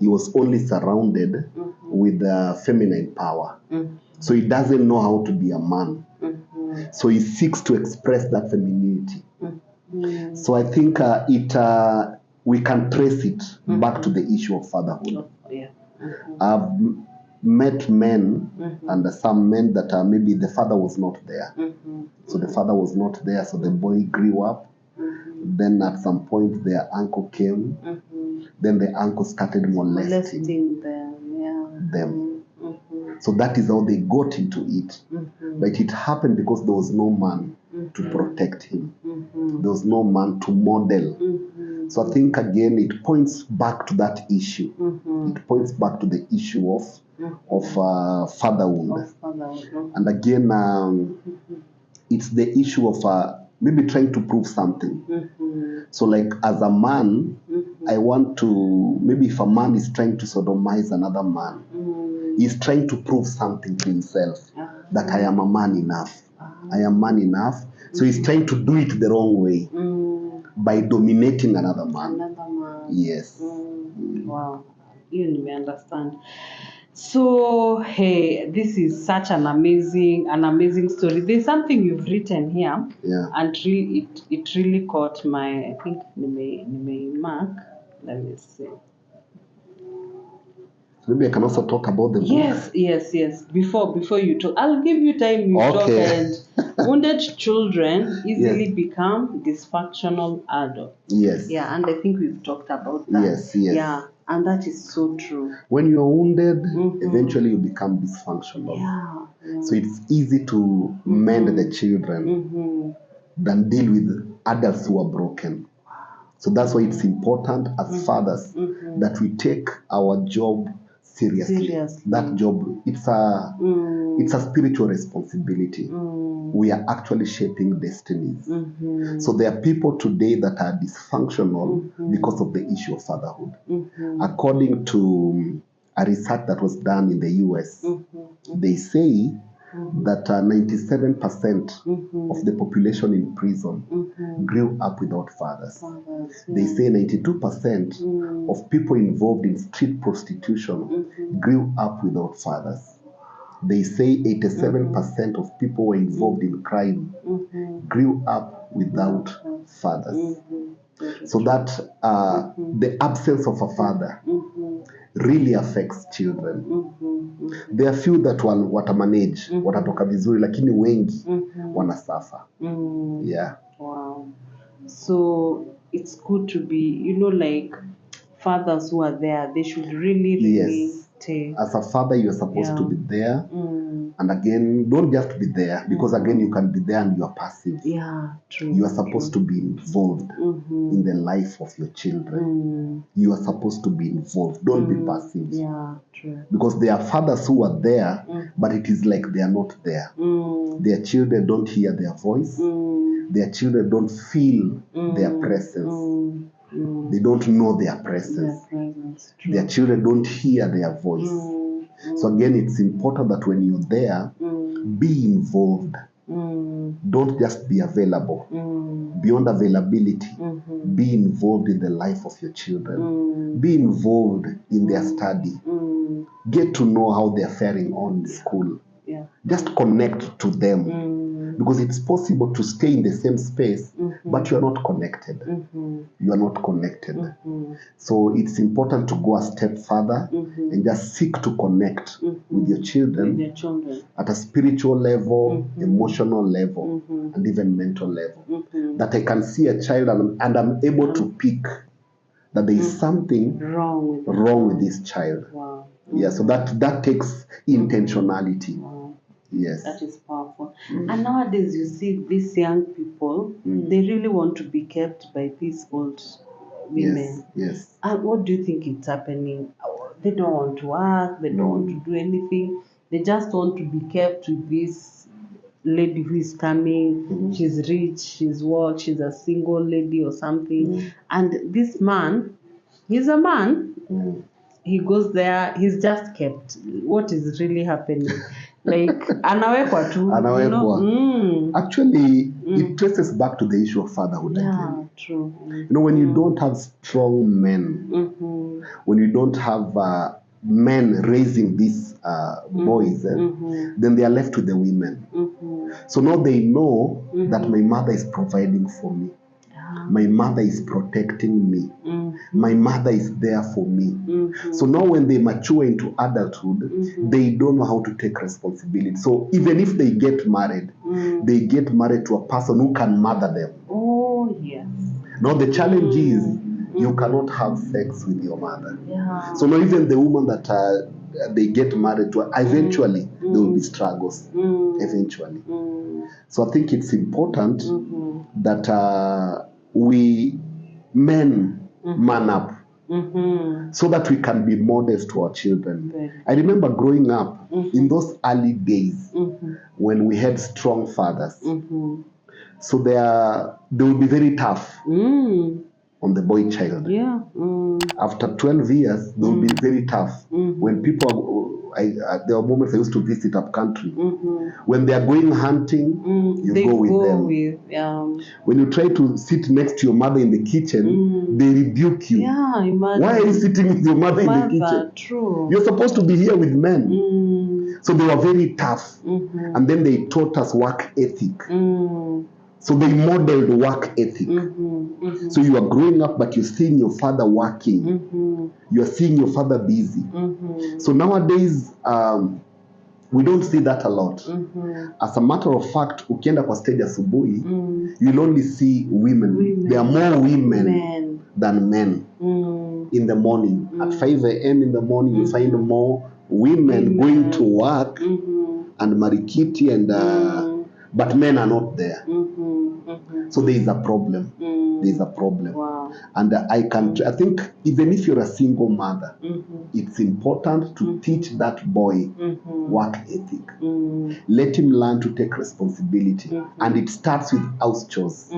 Speaker 1: He was only surrounded with feminine power. So he doesn't know how to be a man. So he seeks to express that femininity. So I think we can trace it back to the issue of fatherhood. I've met men and some men that maybe the father was not there. So the father was not there, so the boy grew up. Then at some point their uncle came. Then the uncle started molesting them. So that is how they got into it. But it happened because there was no man to protect him. There was no man to model. So I think again it points back to that issue. It points back to the issue of fatherhood. And again, it's the issue of maybe trying to prove something. So like as a man, I want to, maybe if a man is trying to sodomize another man, he's trying to prove something to himself, that I am a man enough. I am man enough. So he's trying to do it the wrong way by dominating another man. Yes.
Speaker 2: Wow, you may understand. So hey, this is such an amazing story. There's something you've written here, and it really caught my. I think mark. Let me see.
Speaker 1: Maybe I can also talk about the book.
Speaker 2: Yes. Before you talk, I'll give you time. You talk, and wounded children easily become dysfunctional adults.
Speaker 1: Yes.
Speaker 2: Yeah, and I think we've talked about that.
Speaker 1: Yes.
Speaker 2: Yeah, and that is so true.
Speaker 1: When you're wounded, eventually you become dysfunctional.
Speaker 2: Yeah.
Speaker 1: So it's easy to mend the children than deal with adults who are broken. So that's why it's important as fathers that we take our job seriously. That job, it's a spiritual responsibility. We are actually shaping destinies. So there are people today that are dysfunctional because of the issue of fatherhood. According to a research that was done in the US, they say that 97% of the population in prison grew up without fathers. They say 92% of people involved in street prostitution grew up without fathers. They say 87% of people who were involved in crime grew up without fathers. So that the absence of a father really affects children. There are few that watamanage, watatoka vizuri, lakini wengi wanasafa. Yeah.
Speaker 2: Wow. So it's good to be, like fathers who are there, they should really stay.
Speaker 1: As a father, you're supposed to be there. And again, don't just be there, because again, you can be there and you are passive.
Speaker 2: Yeah, true.
Speaker 1: You are supposed to be involved in the life of your children. You are supposed to be involved. Don't be passive.
Speaker 2: Yeah, true.
Speaker 1: Because there are fathers who are there, but it is like they are not there. Their children don't hear their voice. Their children don't feel their presence. They don't know their presence. Their children don't hear their voice. So again, it's important that when you're there, be involved. Don't just be available. Beyond availability, be involved in the life of your children. Be involved in their study. Get to know how they're faring on in school. Just connect to them. Because it's possible to stay in the same space, but you are not connected. You are not connected. So it's important to go a step further and just seek to connect with your children, at a spiritual level, emotional level, and even mental level. That I can see a child and I'm able to pick that there is something wrong with this child.
Speaker 2: Wow.
Speaker 1: Yeah, so that takes intentionality.
Speaker 2: Wow.
Speaker 1: Yes.
Speaker 2: That is powerful. And nowadays you see these young people, they really want to be kept by these old women.
Speaker 1: Yes.
Speaker 2: And what do you think is happening? They don't want to work, they don't want to do anything. They just want to be kept with this lady who is coming. She's rich, she's a single lady or something. And this man, he's a man. He goes there, he's just kept. What is really happening? Like, anawekwa tu.
Speaker 1: Actually, it traces back to the issue of fatherhood again.
Speaker 2: Yeah, true.
Speaker 1: When you don't have strong men, when you don't have men raising these boys, then they are left with the women. So now they know that my mother is providing for me. My mother is protecting me. My mother is there for me. So now when they mature into adulthood, they don't know how to take responsibility. So even if they get married to a person who can mother them.
Speaker 2: Oh, yes.
Speaker 1: Now the challenge is you cannot have sex with your mother. Yeah. So now even the woman that they get married to, eventually there will be struggles. Eventually. So I think it's important that we men man up so that we can be models to our children. I remember growing up in those early days when we had strong fathers. So they will be very tough on the boy child.
Speaker 2: Yeah.
Speaker 1: After 12 years, they will be very tough. When people, there are moments I used to visit up country. When they are going hunting, you go with them. When you try to sit next to your mother in the kitchen, they rebuke you.
Speaker 2: Yeah, imagine.
Speaker 1: Why are you sitting with your mother in the kitchen?
Speaker 2: True.
Speaker 1: You're supposed to be here with men. So they were very tough. And then they taught us work ethic. So they modeled work ethic. So you are growing up, but you're seeing your father working. You're seeing your father busy. So nowadays, we don't see that a lot. As a matter of fact, ukienda kwa stage asubuhi, you'll only see women. There are more women than men in the morning. At 5 a.m. in the morning, you find more women going to work and marikiti and but men are not there. So there is a problem. There is a problem.
Speaker 2: Wow.
Speaker 1: And I think even if you're a single mother, it's important to teach that boy work ethic. Let him learn to take responsibility. And it starts with house chores.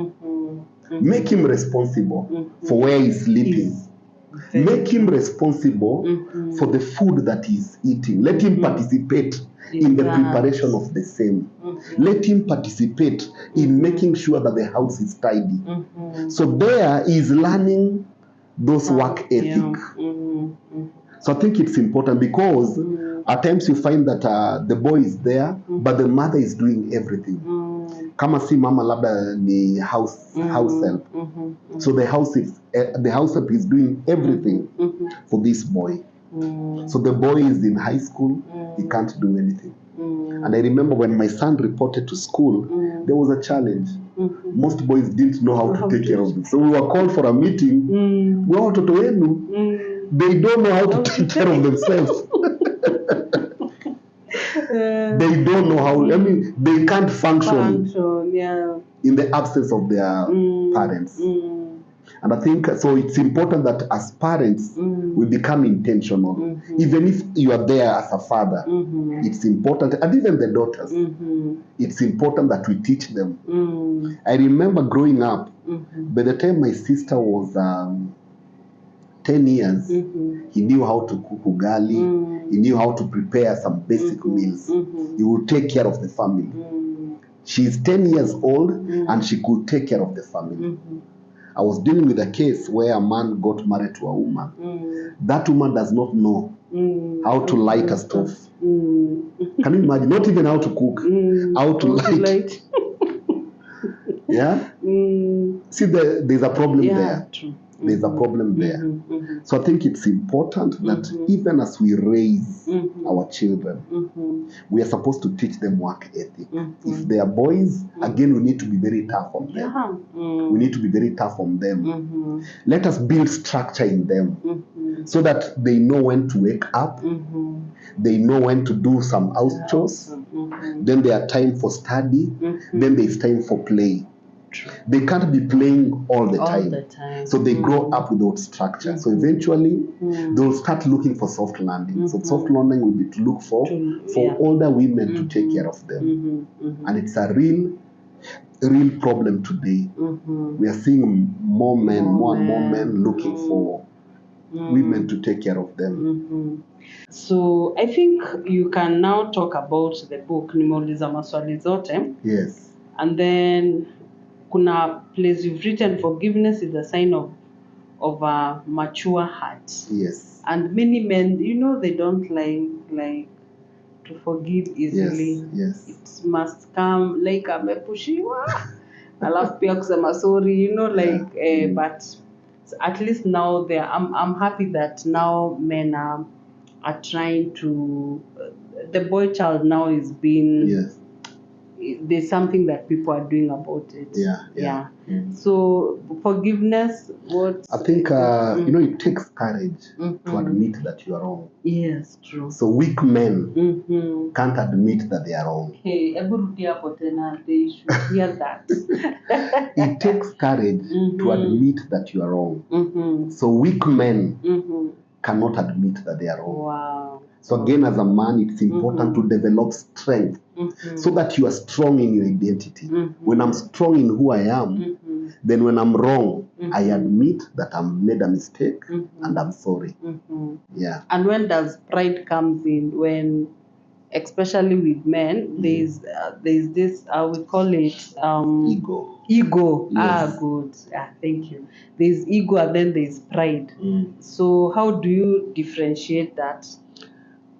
Speaker 1: Make him responsible for where he's sleeping. Make him responsible for the food that he's eating. Let him participate in the preparation of the same. Let him participate in making sure that the house is tidy. So there is learning those work ethic. So I think it's important because at times you find that the boy is there, but the mother is doing everything. Kama si mama labda ni house help. So the house help is doing everything for this boy. So the boy is in high school, he can't do anything. And I remember when my son reported to school, there was a challenge. Most boys didn't know how to take care of them. So we were called for a meeting. They don't know how to take care of themselves. They don't know how, they can't function in the absence of their parents. And I think, so it's important that as parents, we become intentional. Even if you are there as a father, it's important, and even the daughters, it's important that we teach them. I remember growing up, by the time my sister was 10 years, he knew how to cook ugali, he knew how to prepare some basic meals. He would take care of the family. She's 10 years old, and she could take care of the family. I was dealing with a case where a man got married to a woman. That woman does not know how to light a stove. Can you imagine? Not even how to cook, how to light. Yeah? See, there's a problem there.
Speaker 2: True.
Speaker 1: There's a problem there. So I think it's important that even as we raise our children, we are supposed to teach them work ethic. If they are boys, again, we need to be very tough on them. We need to be very tough on them. Let us build structure in them so that they know when to wake up. They know when to do some house chores. Then there are time for study. Then there's time for play. They can't be playing all the time. So they grow up without structure. So eventually, they'll start looking for soft landing. So soft landing will be to look for older women to take care of them. And it's a real problem today. We are seeing more and more men looking for women to take care of them.
Speaker 2: So I think you can now talk about the book Nimeuliza Maswali Zote.
Speaker 1: Yes.
Speaker 2: And then kuna place you've written, forgiveness is a sign of a mature heart.
Speaker 1: Yes.
Speaker 2: And many men, they don't like to forgive easily.
Speaker 1: Yes.
Speaker 2: It must come like amepushiwa. Alafu pia kusema sorry, but at least now I'm happy that now men are trying to the boy child now is being there's something that people are doing about it. Yeah. So forgiveness, what
Speaker 1: I think it takes courage to admit that you are wrong.
Speaker 2: Yes, true.
Speaker 1: So weak men can't admit that they are wrong.
Speaker 2: Hey, they should hear that.
Speaker 1: It takes courage to admit that you are wrong. So weak men cannot admit that they are wrong.
Speaker 2: Wow.
Speaker 1: So again, as a man, it's important to develop strength so that you are strong in your identity. When I'm strong in who I am, then when I'm wrong, I admit that I made a mistake and I'm sorry. Yeah.
Speaker 2: And when does pride comes in? When, especially with men, there's this we call it
Speaker 1: Ego.
Speaker 2: Yes. Good. Thank you. There's ego and then there's pride. So how do you differentiate that?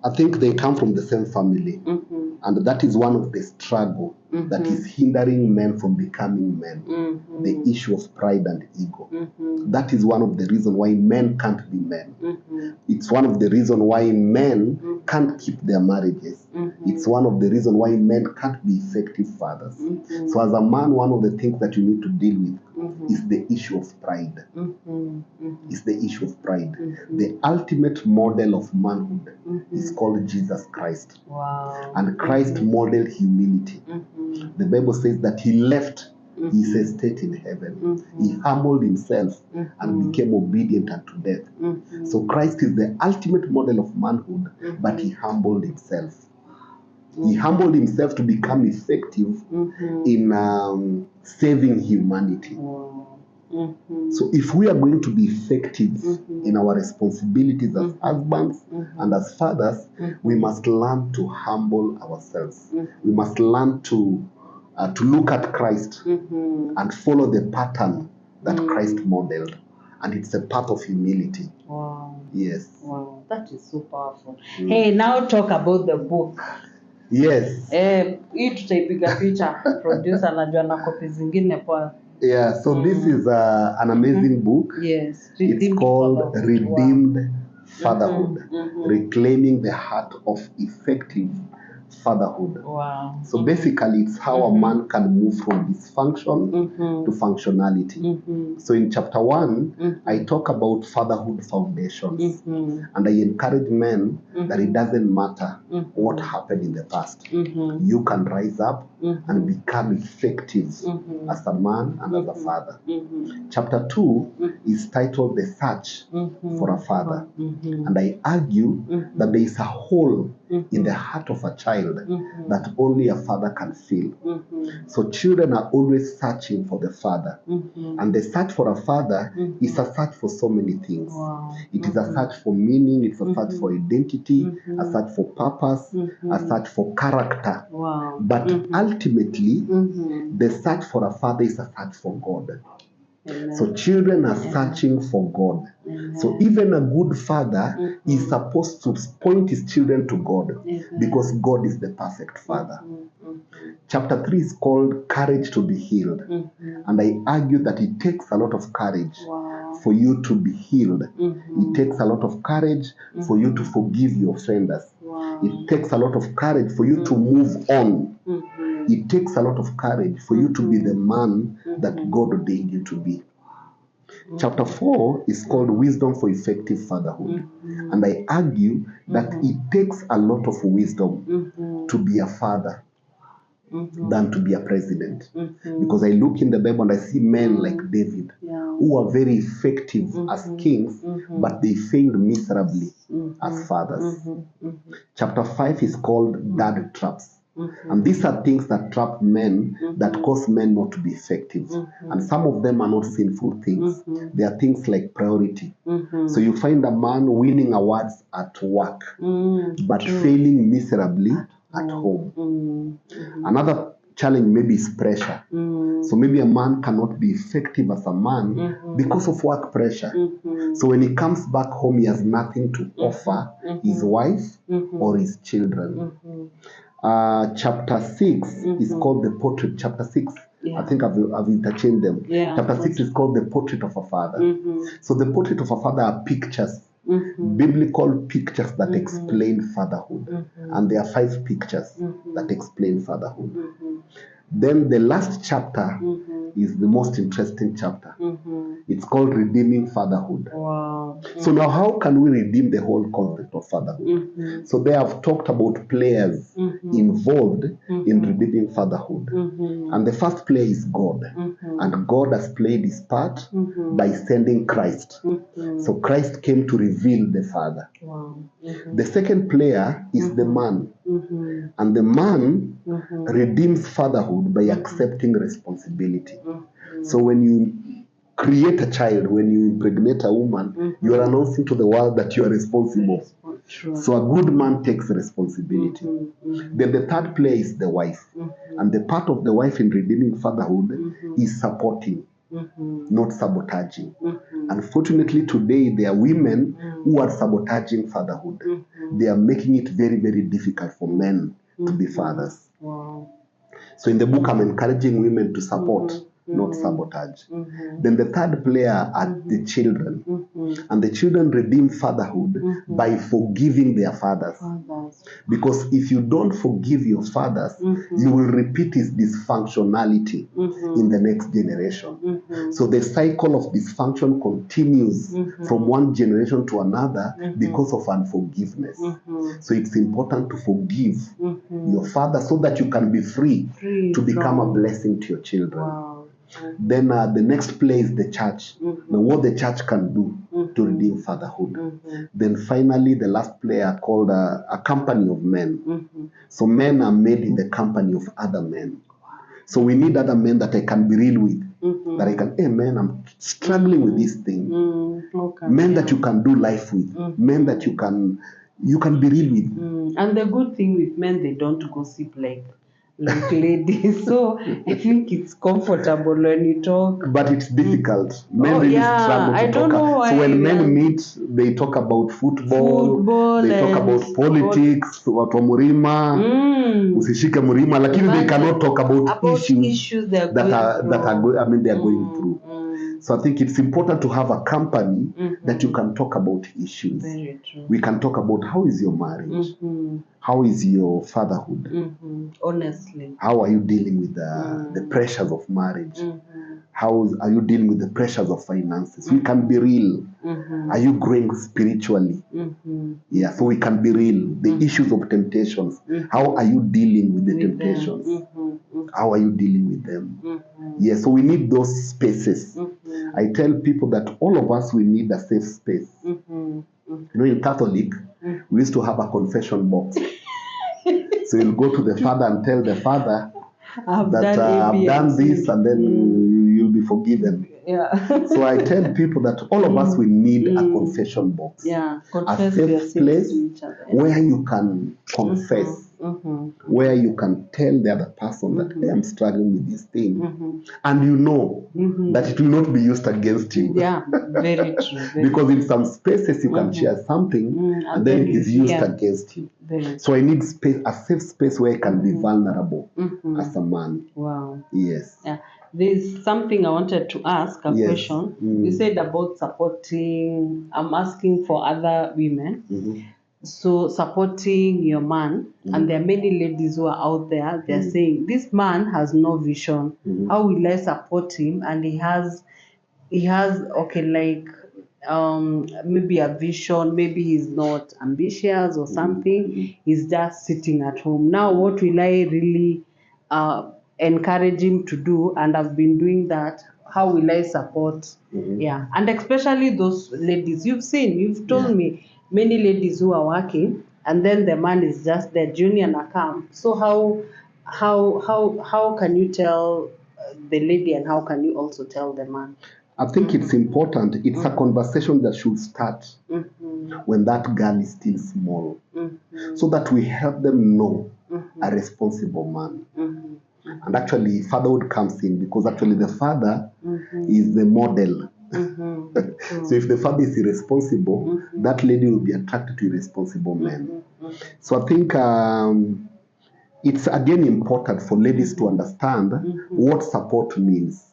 Speaker 1: I think they come from the same family, and that is one of the struggle that is hindering men from becoming men. The issue of pride and ego. That is one of the reasons why men can't be men. It's one of the reasons why men can't keep their marriages. It's one of the reasons why men can't be effective fathers. So as a man, one of the things that you need to deal with is the issue of pride. Is the issue of pride. The ultimate model of manhood is called Jesus Christ.
Speaker 2: Wow.
Speaker 1: And Christ modeled humility. The Bible says that he left his estate in heaven. He humbled himself and became obedient unto death. So Christ is the ultimate model of manhood, but he humbled himself. He humbled himself to become effective in saving humanity. So if we are going to be effective in our responsibilities as husbands and as fathers, we must learn to humble ourselves. We must learn to look at Christ and follow the pattern that Christ modeled. And it's a path of humility.
Speaker 2: Wow.
Speaker 1: Yes.
Speaker 2: Wow, that is so powerful. Hey, now talk about the book.
Speaker 1: Yes.
Speaker 2: Hii tutaipiga picha. Producer anajua na copy zingine kwa.
Speaker 1: Yeah, so this is an amazing book.
Speaker 2: Yes.
Speaker 1: It's called Redeemed Fatherhood, Reclaiming the Heart of Effective Fatherhood.
Speaker 2: Wow.
Speaker 1: So basically, it's how a man can move from dysfunction to functionality. So in chapter 1, I talk about fatherhood foundations. And I encourage men that it doesn't matter what happened in the past. You can rise up and become effective as a man and as a father. Chapter 2 is titled The Search for a Father. And I argue that there is a hole in the heart of a child that only a father can fill. So children are always searching for the father. And the search for a father is a search for so many things.
Speaker 2: Wow.
Speaker 1: It is a search for meaning, it's a search for identity, a search for purpose, a search for character.
Speaker 2: Wow.
Speaker 1: But ultimately, the search for a father is a search for God.
Speaker 2: Amen.
Speaker 1: So children are searching for God.
Speaker 2: Amen.
Speaker 1: So even a good father is supposed to point his children to God, because God is the perfect father. Chapter 3 is called Courage to be Healed. And I argue that it takes a lot of courage for you to be healed. It takes a lot of courage for you to forgive your offenders. It takes a lot of courage for you to move on. It takes a lot of courage for you to be the man that God ordained you to be. Chapter 4 is called Wisdom for Effective Fatherhood. And I argue that it takes a lot of wisdom to be a father than to be a president. Because I look in the Bible and I see men like David who are very effective as kings, but they failed miserably as fathers. Chapter 5 is called Dad Traps. And these are things that trap men, that cause men not to be effective. And some of them are not sinful things. They are things like priority. So you find a man winning awards at work, but failing miserably at home. Another challenge maybe is pressure. So maybe a man cannot be effective as a man because of work pressure. So when he comes back home, he has nothing to offer his wife or his children. Chapter 6 is called The Portrait. Chapter 6, I think I've interchanged them. Chapter 6 is called The Portrait of a Father. So the portrait of a father are pictures, biblical pictures that explain fatherhood. And there are 5 pictures that explain fatherhood. Then the last chapter is the most interesting chapter. It's called Redeeming Fatherhood.
Speaker 2: Wow.
Speaker 1: So now how can we redeem the whole concept of fatherhood? So they have talked about players involved in redeeming fatherhood. And the first player is God. And God has played his part by sending Christ. So Christ came to reveal the Father.
Speaker 2: Wow.
Speaker 1: The second player is the man. And the man redeems fatherhood by accepting responsibility. So when you create a child, when you impregnate a woman, you are announcing to the world that you are responsible.
Speaker 2: True.
Speaker 1: So a good man takes responsibility. Then the third player is the wife. And the part of the wife in redeeming fatherhood is supporting, not sabotaging. Unfortunately, today there are women who are sabotaging fatherhood. They are making it very, very difficult for men to be fathers.
Speaker 2: Wow.
Speaker 1: So in the book, I'm encouraging women to support, not sabotage. Then the third player are the children. And the children redeem fatherhood by forgiving their fathers. Because if you don't forgive your fathers, you will repeat his dysfunctionality in the next generation. So the cycle of dysfunction continues from one generation to another because of unforgiveness. So it's important to forgive your father so that you can be free to become a blessing to your children.
Speaker 2: Wow.
Speaker 1: Then the next play is the church. Now what the church can do to redeem fatherhood. Then finally the last player called a company of men. So men are made in the company of other men. So we need other men that I can be real with. That I can, hey man, I'm struggling with this thing. Men that you can do life with. Men that you can be real with.
Speaker 2: And the good thing with men, they don't gossip like ladies. So I think it's comfortable when you talk.
Speaker 1: But it's difficult. Men really struggle to talk. So when men meet, they talk about football they talk about politics, watu wa murima, usishike murima, lakini they cannot talk about issues that they are going through. So I think it's important to have a company that you can talk about issues.
Speaker 2: Very true.
Speaker 1: We can talk about how is your marriage, how is your fatherhood,
Speaker 2: honestly.
Speaker 1: How are you dealing with the pressures of marriage? How are you dealing with the pressures of finances? We can be real. Are you growing spiritually? Yeah, so we can be real. The issues of temptations. How are you dealing with the temptations? How are you dealing with them? Yeah, so we need those spaces. I tell people that all of us, we need a safe space. You know, in Catholic, we used to have a confession box. So you'll go to the father and tell the father I've done this, and then you'll be forgiven.
Speaker 2: Yeah.
Speaker 1: So I tell people that all of us, we need a confession box.
Speaker 2: Yeah,
Speaker 1: a safe place where you can confess, where you can tell the other person that hey, I'm struggling with this thing. And you know that it will not be used against you.
Speaker 2: Yeah, very true.
Speaker 1: Because in some spaces you can share something and then it is used against you. So I need a safe space where I can be vulnerable as a man.
Speaker 2: Wow.
Speaker 1: Yes.
Speaker 2: Yeah. There's something I wanted to ask, a question. You said about supporting, I'm asking for other women. So supporting your man, and there are many ladies who are out there, they're saying, this man has no vision. How will I support him? And he has okay, like maybe a vision, maybe he's not ambitious or something, he's just sitting at home. Now what will I really encourage him to do? And I've been doing that. How will I support? Yeah, and especially those ladies you've told me many ladies who are working, and then the man is just their junior nakam. So how can you tell the lady, and how can you also tell the man?
Speaker 1: I think it's important. It's a conversation that should start when that girl is still small, so that we help them know a responsible man. And actually, fatherhood comes in because actually the father is the model. So if the father is irresponsible, that lady will be attracted to irresponsible men. So I think it's again important for ladies to understand what support means.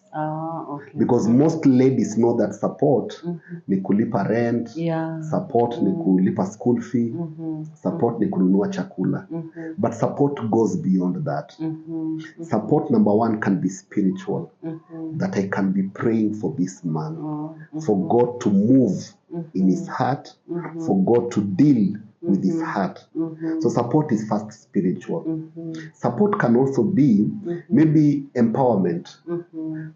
Speaker 1: Because most ladies know that support ni kulipa rent, support ni kulipa school fee, support ni kununua chakula. But support goes beyond that. Support number one can be spiritual. That I can be praying for this man, for God to move in his heart, for God to deal with his heart. So support is first spiritual. Support can also be maybe empowerment,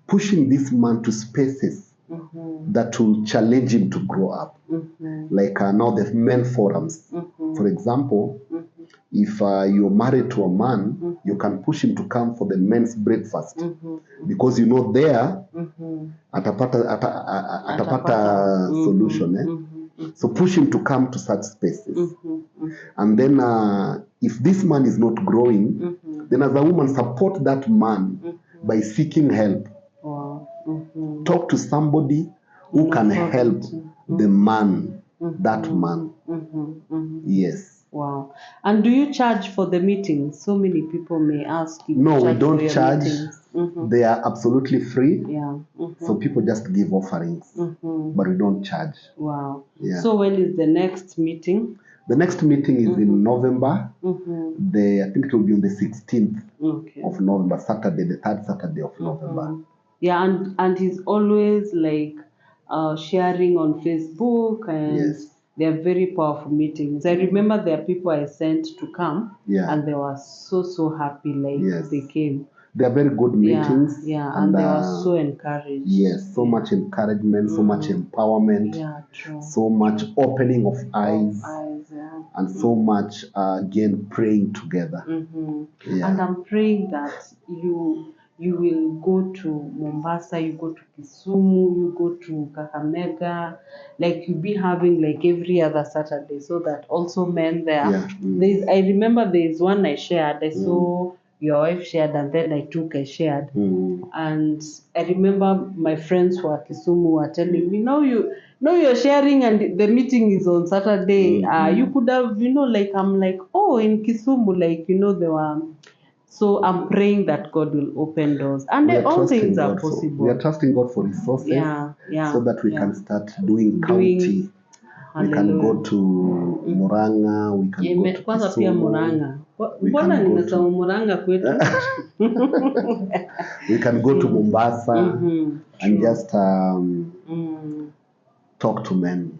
Speaker 1: pushing this man to spaces that will challenge him to grow up. Like now the men forums, for example, if you're married to a man, you can push him to come for the men's breakfast, because you know there atapata solution. So push him to come to such spaces. And then if this man is not growing, then as a woman, support that man by seeking help. Talk to somebody who can help the man, that man. Yes.
Speaker 2: Wow. And do you charge for the meetings? So many people may ask if
Speaker 1: no,
Speaker 2: you
Speaker 1: we don't charge.
Speaker 2: meetings.
Speaker 1: They are absolutely free.
Speaker 2: Yeah.
Speaker 1: So people just give offerings, but we don't charge.
Speaker 2: Wow.
Speaker 1: Yeah.
Speaker 2: So when is the next meeting?
Speaker 1: The next meeting is in November. I think it will be on the 16th of November, Saturday, the third Saturday of November.
Speaker 2: Yeah, and he's always like sharing on Facebook, and they're very powerful meetings. I remember there are people I sent to come, and they were so happy, like they came.
Speaker 1: They are very good meetings.
Speaker 2: Yeah, and they were so encouraged.
Speaker 1: Yes, so much encouragement, so much empowerment,
Speaker 2: true.
Speaker 1: So much opening of eyes, and so much, again, praying together.
Speaker 2: And I'm praying that you will go to Mombasa, you go to Kisumu, you go to Kakamega, like you'll be having like every other Saturday, so that also men there. I remember there's one I shared, I saw your wife shared, and then I shared. And I remember my friends who are Kisumu were telling me, no, you're sharing and the meeting is on Saturday. You could have, like, I'm like, oh, in Kisumu, like, they were. So I'm praying that God will open doors, and all things are possible.
Speaker 1: We are trusting God for resources, so that we can start doing county. We can go to Murang'a, we can go to Kisumu. We can go to Mombasa and just talk to men.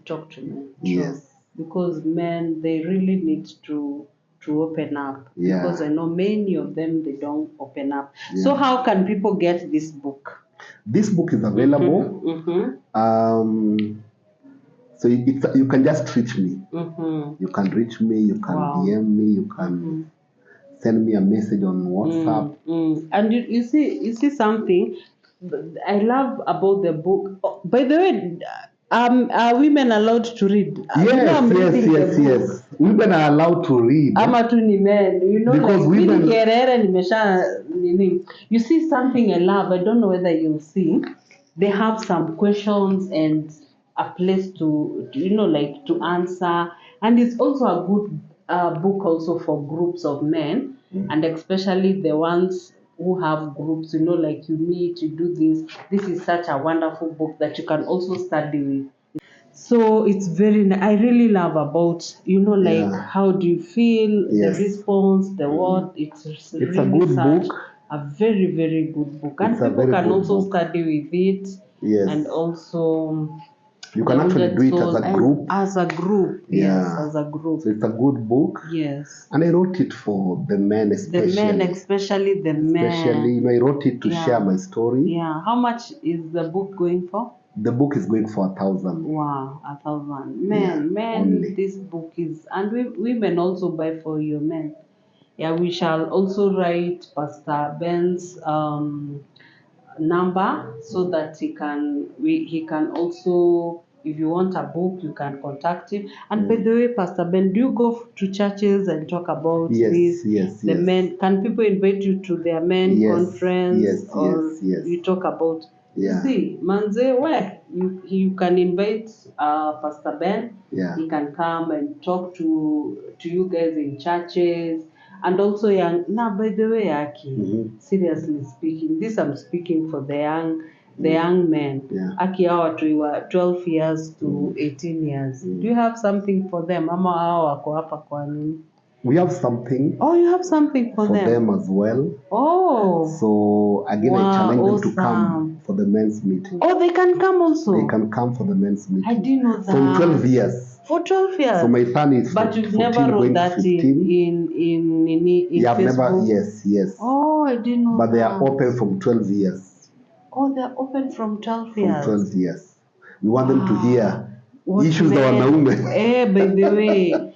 Speaker 1: Yes.
Speaker 2: Because men, they really need to open up. Because I know many of them, they don't open up. So how can people get this book?
Speaker 1: This book is available. So you can just reach me. You can reach me, you can DM me, you can send me a message on WhatsApp.
Speaker 2: And you see something I love about the book. Oh, by the way, are women allowed to read?
Speaker 1: Yes. Women are allowed to read.
Speaker 2: Ama tu ni men,
Speaker 1: because
Speaker 2: like
Speaker 1: women.
Speaker 2: You see something I love. I don't know whether you'll see. They have some questions and a place to like to answer, and it's also a good book also for groups of men, and especially the ones who have groups, like you meet, you do this. This is such a wonderful book that you can also study with. So it's I really love about, like how do you feel, the response, the what. It's really
Speaker 1: a good book.
Speaker 2: A very, very good book. And people can also study with it. And also
Speaker 1: you can actually do it as a group.
Speaker 2: As a group, as a group.
Speaker 1: So it's a good book.
Speaker 2: Yes.
Speaker 1: And I wrote it for the men especially.
Speaker 2: Especially the men.
Speaker 1: Especially, I wrote it to share my story.
Speaker 2: Yeah. How much is the book going for?
Speaker 1: The book is going for 1,000.
Speaker 2: Wow, 1,000. Men, only. This book is, and women also buy for your men. Yeah, we shall also write Pastor Ben's number so that he can also, if you want a book, you can contact him. And by the way, Pastor Ben, do you go to churches and talk about this?
Speaker 1: Yes.
Speaker 2: Men, can people invite you to their men conference? Yes. You talk about. You see, Manze, where you can invite Pastor Ben. He can come and talk to you guys in churches. And also young. Now, by the way, Aki, seriously speaking, this I'm speaking for the young men. Aki, we were 12 years to 18 years. Do you have something for them? Mama, wako hapa kwa nini?
Speaker 1: We have something.
Speaker 2: Oh, you have something for them
Speaker 1: as well.
Speaker 2: Oh.
Speaker 1: So again, I challenge them to come for the men's meeting.
Speaker 2: Oh, they can come also.
Speaker 1: They can come for the men's meeting.
Speaker 2: I didn't know that.
Speaker 1: From 12 years.
Speaker 2: For 12 years.
Speaker 1: So my son is.
Speaker 2: But you've never wrote that in
Speaker 1: I've
Speaker 2: Facebook?
Speaker 1: Never. Yes.
Speaker 2: Oh, I didn't know.
Speaker 1: But they are open from 12 years.
Speaker 2: Oh, they're open from 12 years.
Speaker 1: From 12 years. We want them to hear issues that are women.
Speaker 2: By the way.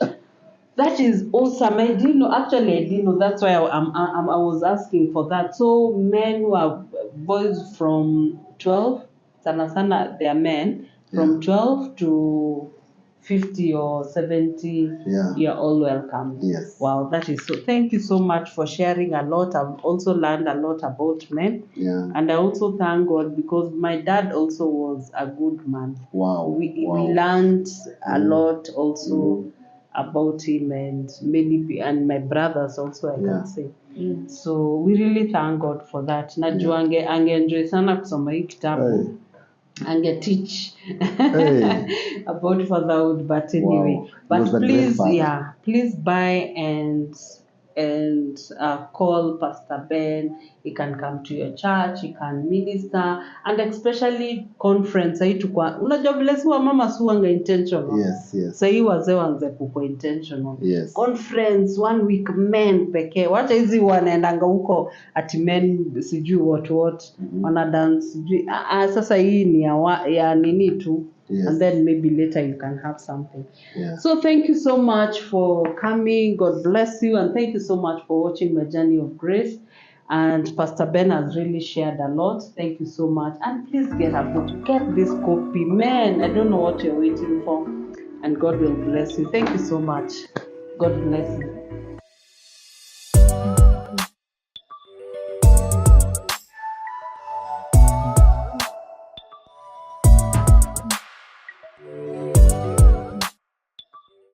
Speaker 2: That is awesome. I didn't know. Actually, I didn't know. That's why I was asking for that. So men who are boys from 12, sana they are men from 12 to 50 or 70.
Speaker 1: Yeah.
Speaker 2: You're all welcome.
Speaker 1: Yes.
Speaker 2: Wow, that is so. Thank you so much for sharing a lot. I've also learned a lot about men.
Speaker 1: Yeah.
Speaker 2: And I also thank God because my dad also was a good man.
Speaker 1: Wow.
Speaker 2: We learned a lot also.
Speaker 1: Mm.
Speaker 2: About him and and my brothers also I can say. So we really thank God for that. Najua ange sana kusoma hii kitabu. Ange teach about fatherhood, but anyway.
Speaker 1: Wow.
Speaker 2: But please buy and call Pastor Ben. He can come to your church, he can minister, and especially conference. Unajua vile si wa mama suanga intentional.
Speaker 1: Yes.
Speaker 2: Sahii wazee wanze kuko intentional.
Speaker 1: Yes.
Speaker 2: Conference 1 week men pekee. Wacha hizi wanaendanga huko ati men sijui what wana dance sijui. Sasa hii ni ya nini tu.
Speaker 1: Yes.
Speaker 2: And then maybe later you can have something.
Speaker 1: Yeah.
Speaker 2: So thank you so much for coming. God bless you, and thank you so much for watching my journey of grace. And Pastor Ben has really shared a lot. Thank you so much. And please get a book. Get this copy. Man, I don't know what you're waiting for. And God will bless you. Thank you so much. God bless you.